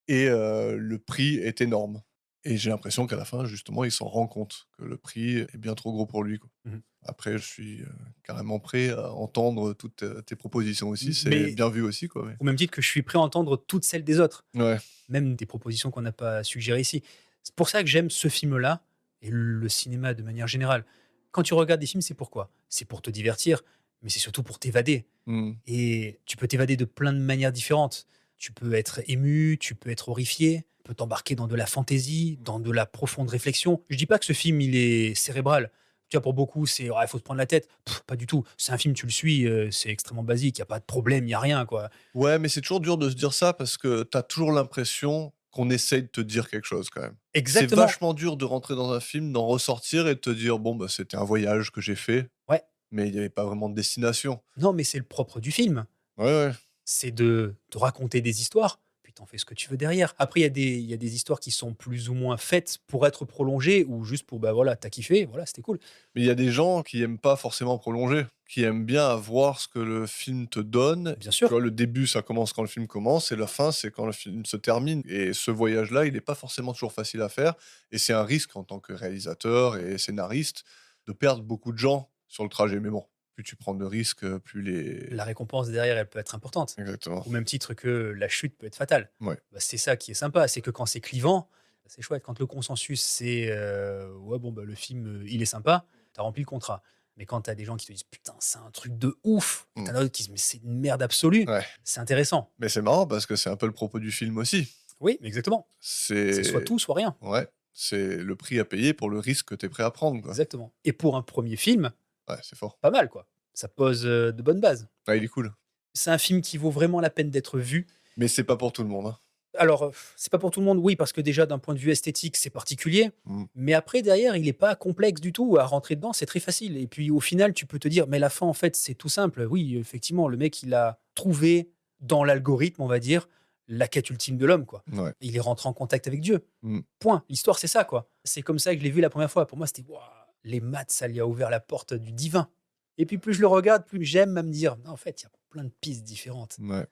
A: et le prix est énorme. Et j'ai l'impression qu'à la fin, justement, il s'en rend compte que le prix est bien trop gros pour lui, quoi.
B: Mmh.
A: Après, je suis, carrément prêt à entendre toutes, tes propositions aussi, c'est
B: Mais
A: bien vu aussi, quoi, ouais.
B: au même titre que je suis prêt à entendre toutes celles des autres,
A: Ouais,
B: même des propositions qu'on n'a pas suggérées ici. C'est pour ça que j'aime ce film-là et le cinéma de manière générale. Quand tu regardes des films, c'est pourquoi? C'est pour te divertir, mais c'est surtout pour t'évader
A: mmh,
B: et tu peux t'évader de plein de manières différentes. Tu peux être ému, tu peux être horrifié, tu peux t'embarquer dans de la fantaisie, dans de la profonde réflexion. Je dis pas que ce film, il est cérébral. Tu vois, pour beaucoup, c'est: «Ouais, faut se prendre la tête». Pas du tout. C'est un film, tu le suis, c'est extrêmement basique, il y a pas de problème, il y a rien, quoi.
A: ouais, mais c'est toujours dur de se dire ça parce que tu as toujours l'impression qu'on essaye de te dire quelque chose, quand même. C'est
B: Exactement.
A: vachement dur de rentrer dans un film, d'en ressortir et de te dire: «Bon, bah, c'était un voyage que j'ai fait,
B: Ouais.
A: mais il y avait pas vraiment de destination».
B: Non, mais c'est le propre du film.
A: Ouais, ouais.
B: C'est de te raconter des histoires, puis tu en fais ce que tu veux derrière. Après, il y a des histoires qui sont plus ou moins faites pour être prolongées ou juste pour, bah, voilà, tu kiffé, voilà, c'était cool.
A: Mais il y a des gens qui aiment pas forcément prolonger, qui aiment bien avoir ce que le film te donne.
B: Bien
A: Tu
B: sûr.
A: vois, le début, ça commence quand le film commence et la fin, c'est quand le film se termine. Et ce voyage-là, il n'est pas forcément toujours facile à faire. Et c'est un risque en tant que réalisateur et scénariste de perdre beaucoup de gens sur le trajet. Mais bon, plus tu prends de risques, plus les.
B: La récompense derrière, elle peut être importante.
A: Exactement.
B: Au même titre que la chute peut être fatale.
A: Ouais.
B: Bah, c'est ça qui est sympa, c'est que quand c'est clivant, bah, c'est chouette. Quand le consensus, c'est ouais, bon, bah, le film, il est sympa, tu as rempli le contrat. Mais quand tu as des gens qui te disent putain, c'est un truc de ouf, et
A: Mm.
B: t'en as d'autres qui disent mais c'est une merde absolue,
A: Ouais.
B: c'est intéressant.
A: Mais c'est marrant parce que c'est un peu le propos du film aussi.
B: Oui, exactement. C'est soit
A: C'est.
B: tout, soit rien.
A: Ouais. C'est le prix à payer pour le risque que tu es prêt à prendre, quoi.
B: Exactement. Et pour un premier film,
A: Ouais, c'est fort.
B: pas mal quoi. Ça pose de bonnes bases.
A: Ah, il est cool.
B: C'est un film qui vaut vraiment la peine d'être vu.
A: Mais c'est pas pour tout le monde, hein.
B: Alors, c'est pas pour tout le monde, oui, parce que déjà d'un point de vue esthétique, c'est particulier.
A: Mmh.
B: Mais après, derrière, il est pas complexe du tout. À rentrer dedans, c'est très facile. Et puis au final, tu peux te dire, mais la fin, en fait, c'est tout simple. Oui, effectivement, le mec, il a trouvé dans l'algorithme, on va dire, la quête ultime de l'homme, quoi.
A: Ouais.
B: Il est rentré en contact avec Dieu.
A: Mmh.
B: Point. L'histoire, c'est ça, quoi. C'est comme ça que je l'ai vu la première fois. Pour moi, c'était, waouh, les maths, ça lui a ouvert la porte du divin. Et puis plus je le regarde, plus j'aime à me dire, non, en fait, il y a plein de pistes différentes.
A: Ouais.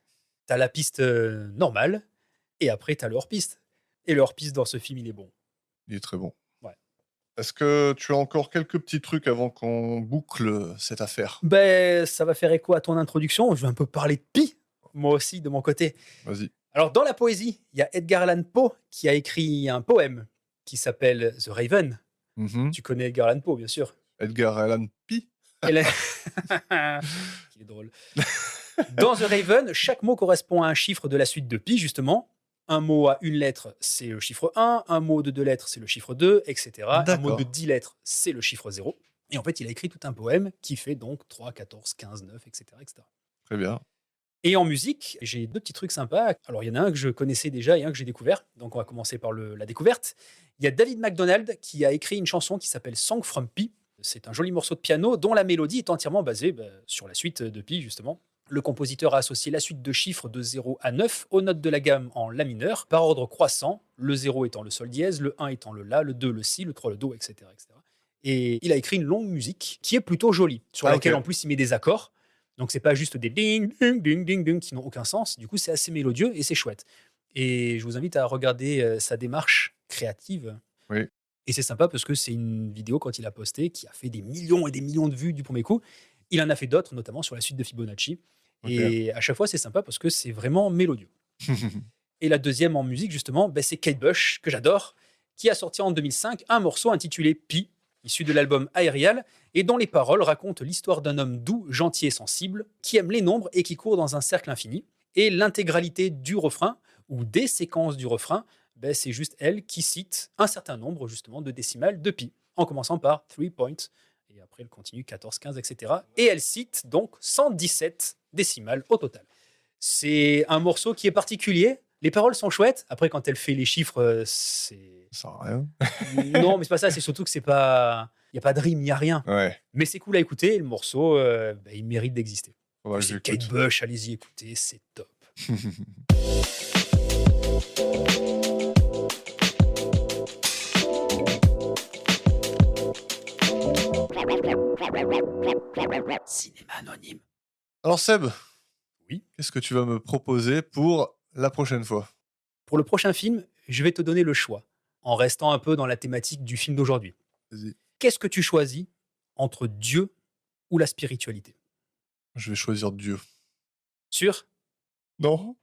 B: Tu as la piste normale, Et après, t'as le hors-piste. Et le hors-piste dans ce film, il est bon.
A: Il est très bon.
B: Ouais.
A: Est-ce que tu as encore quelques petits trucs avant qu'on boucle cette affaire?
B: Ben, ça va faire écho à ton introduction. Je vais un peu parler de Pi, moi aussi, de mon côté.
A: Vas-y.
B: Alors, dans la poésie, il y a Edgar Allan Poe qui a écrit un poème qui s'appelle The Raven.
A: Mhm.
B: Tu connais Edgar Allan Poe, bien sûr.
A: Edgar Allan Poe.
B: Et là- Il est drôle. Dans The Raven, chaque mot correspond à un chiffre de la suite de pi, justement. Un mot à une lettre, c'est le chiffre 1. Un mot de 2 lettres, c'est le chiffre 2, etc. Un mot de
A: D'accord.
B: 10 lettres, c'est le chiffre 0. Et en fait, il a écrit tout un poème qui fait donc 3, 14, 15, 9, etc. etc.
A: Très bien.
B: Et en musique, j'ai 2 petits trucs sympas. Alors, il y en a un que je connaissais déjà et un que j'ai découvert. Donc, on va commencer par la découverte. Il y a David MacDonald qui a écrit une chanson qui s'appelle Song from Pi. C'est un joli morceau de piano dont la mélodie est entièrement basée sur la suite de Pi, justement. Le compositeur a associé la suite de chiffres de 0 à 9 aux notes de la gamme en La mineur, par ordre croissant, le 0 étant le sol dièse, le 1 étant le La, le 2 le Si, le 3 le Do, etc. etc. Et il a écrit une longue musique qui est plutôt jolie, sur laquelle
A: ok.
B: en plus il met des accords. Donc c'est pas juste des ding, ding, ding, ding, ding qui n'ont aucun sens. Du coup, c'est assez mélodieux et c'est chouette. Et je vous invite à regarder sa démarche créative.
A: Oui.
B: Et c'est sympa parce que c'est une vidéo quand il a posté qui a fait des millions et des millions de vues du premier coup. Il en a fait d'autres, notamment sur la suite de Fibonacci.
A: Ok.
B: Et à chaque fois, c'est sympa parce que c'est vraiment mélodieux. Et la deuxième en musique, justement, c'est Kate Bush, que j'adore, qui a sorti en 2005 un morceau intitulé Pi, issu de l'album Aerial, et dont les paroles racontent l'histoire d'un homme doux, gentil et sensible, qui aime les nombres et qui court dans un cercle infini. Et l'intégralité du refrain, ou des séquences du refrain, c'est juste elle qui cite un certain nombre, justement, de décimales de Pi, en commençant par 3 points, et après elle continue 14, 15, etc. Et elle cite donc 117 décimales au total. C'est un morceau qui est particulier. Les paroles sont chouettes. Après, quand elle fait les chiffres, c'est.
A: Ça sert à rien.
B: Non, mais c'est pas ça. C'est surtout que c'est pas. Il n'y a pas de rime, il n'y a rien.
A: Ouais.
B: Mais c'est cool à écouter. Et le morceau, il mérite d'exister.
A: Faudra que
B: C'est
A: j'écoute.
B: Kate Bush, allez-y, écoutez, c'est top. Cinéma anonyme.
A: Alors Seb,
B: Oui.
A: qu'est-ce que tu vas me proposer pour la prochaine fois?
B: Pour le prochain film, je vais te donner le choix, en restant un peu dans la thématique du film d'aujourd'hui.
A: Vas-y.
B: Qu'est-ce que tu choisis entre Dieu ou la spiritualité?
A: Je vais choisir Dieu.
B: Sûr?
A: Non?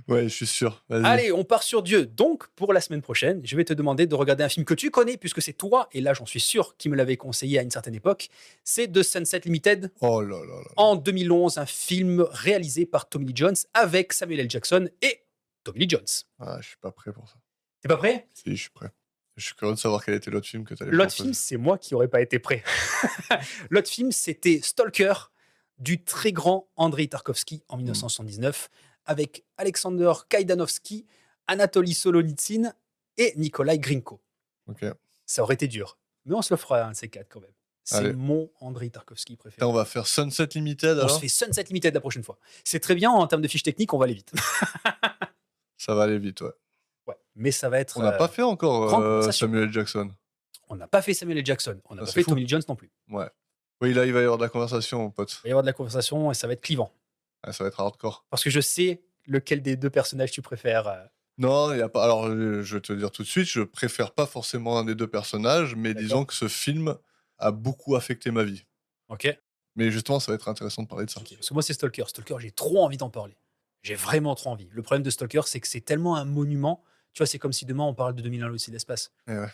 A: Ouais, je suis sûr. Vas-y.
B: Allez, on part sur Dieu. Donc, pour la semaine prochaine, je vais te demander de regarder un film que tu connais, puisque c'est toi, et là j'en suis sûr, qui me l'avait conseillé à une certaine époque. C'est The Sunset Limited,
A: Oh là là là.
B: en 2011, un film réalisé par Tommy Lee Jones avec Samuel L. Jackson et Tommy Lee Jones.
A: Ah, je suis pas prêt pour ça.
B: T'es pas prêt?
A: Si, je suis prêt. Je suis curieux de savoir quel était l'autre film que tu allais
B: L'autre
A: proposer.
B: film, c'est moi qui aurais pas été prêt. L'autre film, c'était Stalker du très grand Andrei Tarkovsky en 1979 avec Alexander Kaidanovsky, Anatoly Solonitsyn et Nikolai Grinko.
A: Ok.
B: Ça aurait été dur, mais on se le fera un de ces quatre quand même. C'est
A: Allez.
B: mon Andrei Tarkovsky préféré.
A: Là, on va faire Sunset Limited
B: On
A: alors.
B: se fait Sunset Limited la prochaine fois. C'est très bien en termes de fiches techniques, on va aller vite.
A: Ça va aller vite, ouais.
B: Ouais, mais ça va être.
A: On n'a pas fait encore
B: grande conversation.
A: Samuel L. Jackson.
B: On n'a pas fait Samuel L. Jackson. On n'a
A: Ah,
B: pas
A: c'est
B: fait
A: fou.
B: Tommy Lee Jones non plus.
A: Ouais. Oui, là, il va y avoir de la conversation, mon pote.
B: Il va y avoir de la conversation et ça va être clivant.
A: Ah, ça va être hardcore.
B: Parce que je sais lequel des deux personnages tu préfères.
A: Non, il y a pas. Alors, je vais te le dire tout de suite, je préfère pas forcément un des deux personnages, mais
B: D'accord.
A: disons que ce film a beaucoup affecté ma vie.
B: Ok.
A: Mais justement, ça va être intéressant de parler de ça.
B: Ok. Parce que moi, c'est Stalker. Stalker, j'ai trop envie d'en parler. J'ai vraiment trop envie. Le problème de Stalker, c'est que c'est tellement un monument. Tu vois, c'est comme si demain on parle de 2001 l'Odyssée de l'espace.
A: Eh ouais.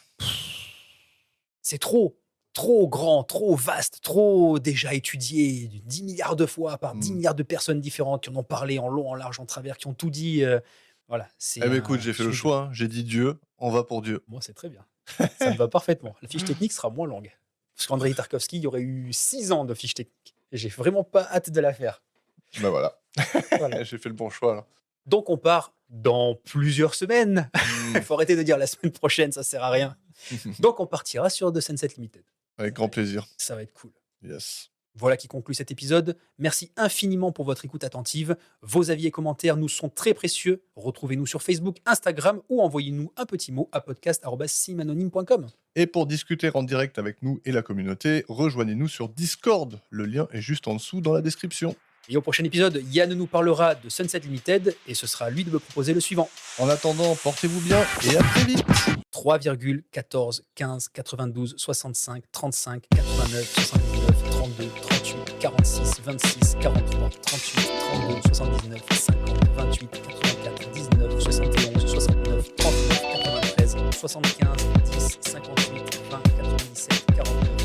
B: C'est trop grand, trop vaste, trop déjà étudié 10 milliards de fois par 10 milliards de personnes différentes qui en ont parlé en long, en large, en travers, qui ont tout dit. Voilà.
A: Eh ben écoute, j'ai fait le choix, hein. J'ai dit Dieu, on va pour Dieu.
B: Moi, c'est très bien. Ça me va parfaitement. La fiche technique sera moins longue. Parce qu'Andrei Tarkovsky, il y aurait eu 6 ans de fiche technique. Et j'ai vraiment pas hâte de la faire.
A: Ben voilà.
B: Voilà.
A: J'ai fait le bon choix là.
B: Donc, on part dans plusieurs semaines. Il faut arrêter de dire la semaine prochaine, ça sert à rien. Donc, on partira sur The Sunset Limited.
A: Avec grand plaisir.
B: Ça va être cool.
A: Yes.
B: Voilà qui conclut cet épisode. Merci infiniment pour votre écoute attentive. Vos avis et commentaires nous sont très précieux. Retrouvez-nous sur Facebook, Instagram ou envoyez-nous un petit mot à podcast@cinemanonyme.com.
A: Et pour discuter en direct avec nous et la communauté, rejoignez-nous sur Discord. Le lien est juste en dessous dans la description.
B: Et au prochain épisode, Yann nous parlera de Sunset Limited et ce sera à lui de me proposer le suivant.
A: En attendant, portez-vous bien et à très vite.
B: 3,14, 15, 92, 65, 35, 89, 79, 32, 38, 46, 26, 43, 38, 32, 79, 50, 28, 84, 19, 71, 69, 39, 93, 75, 10, 58, 20, 97, 49,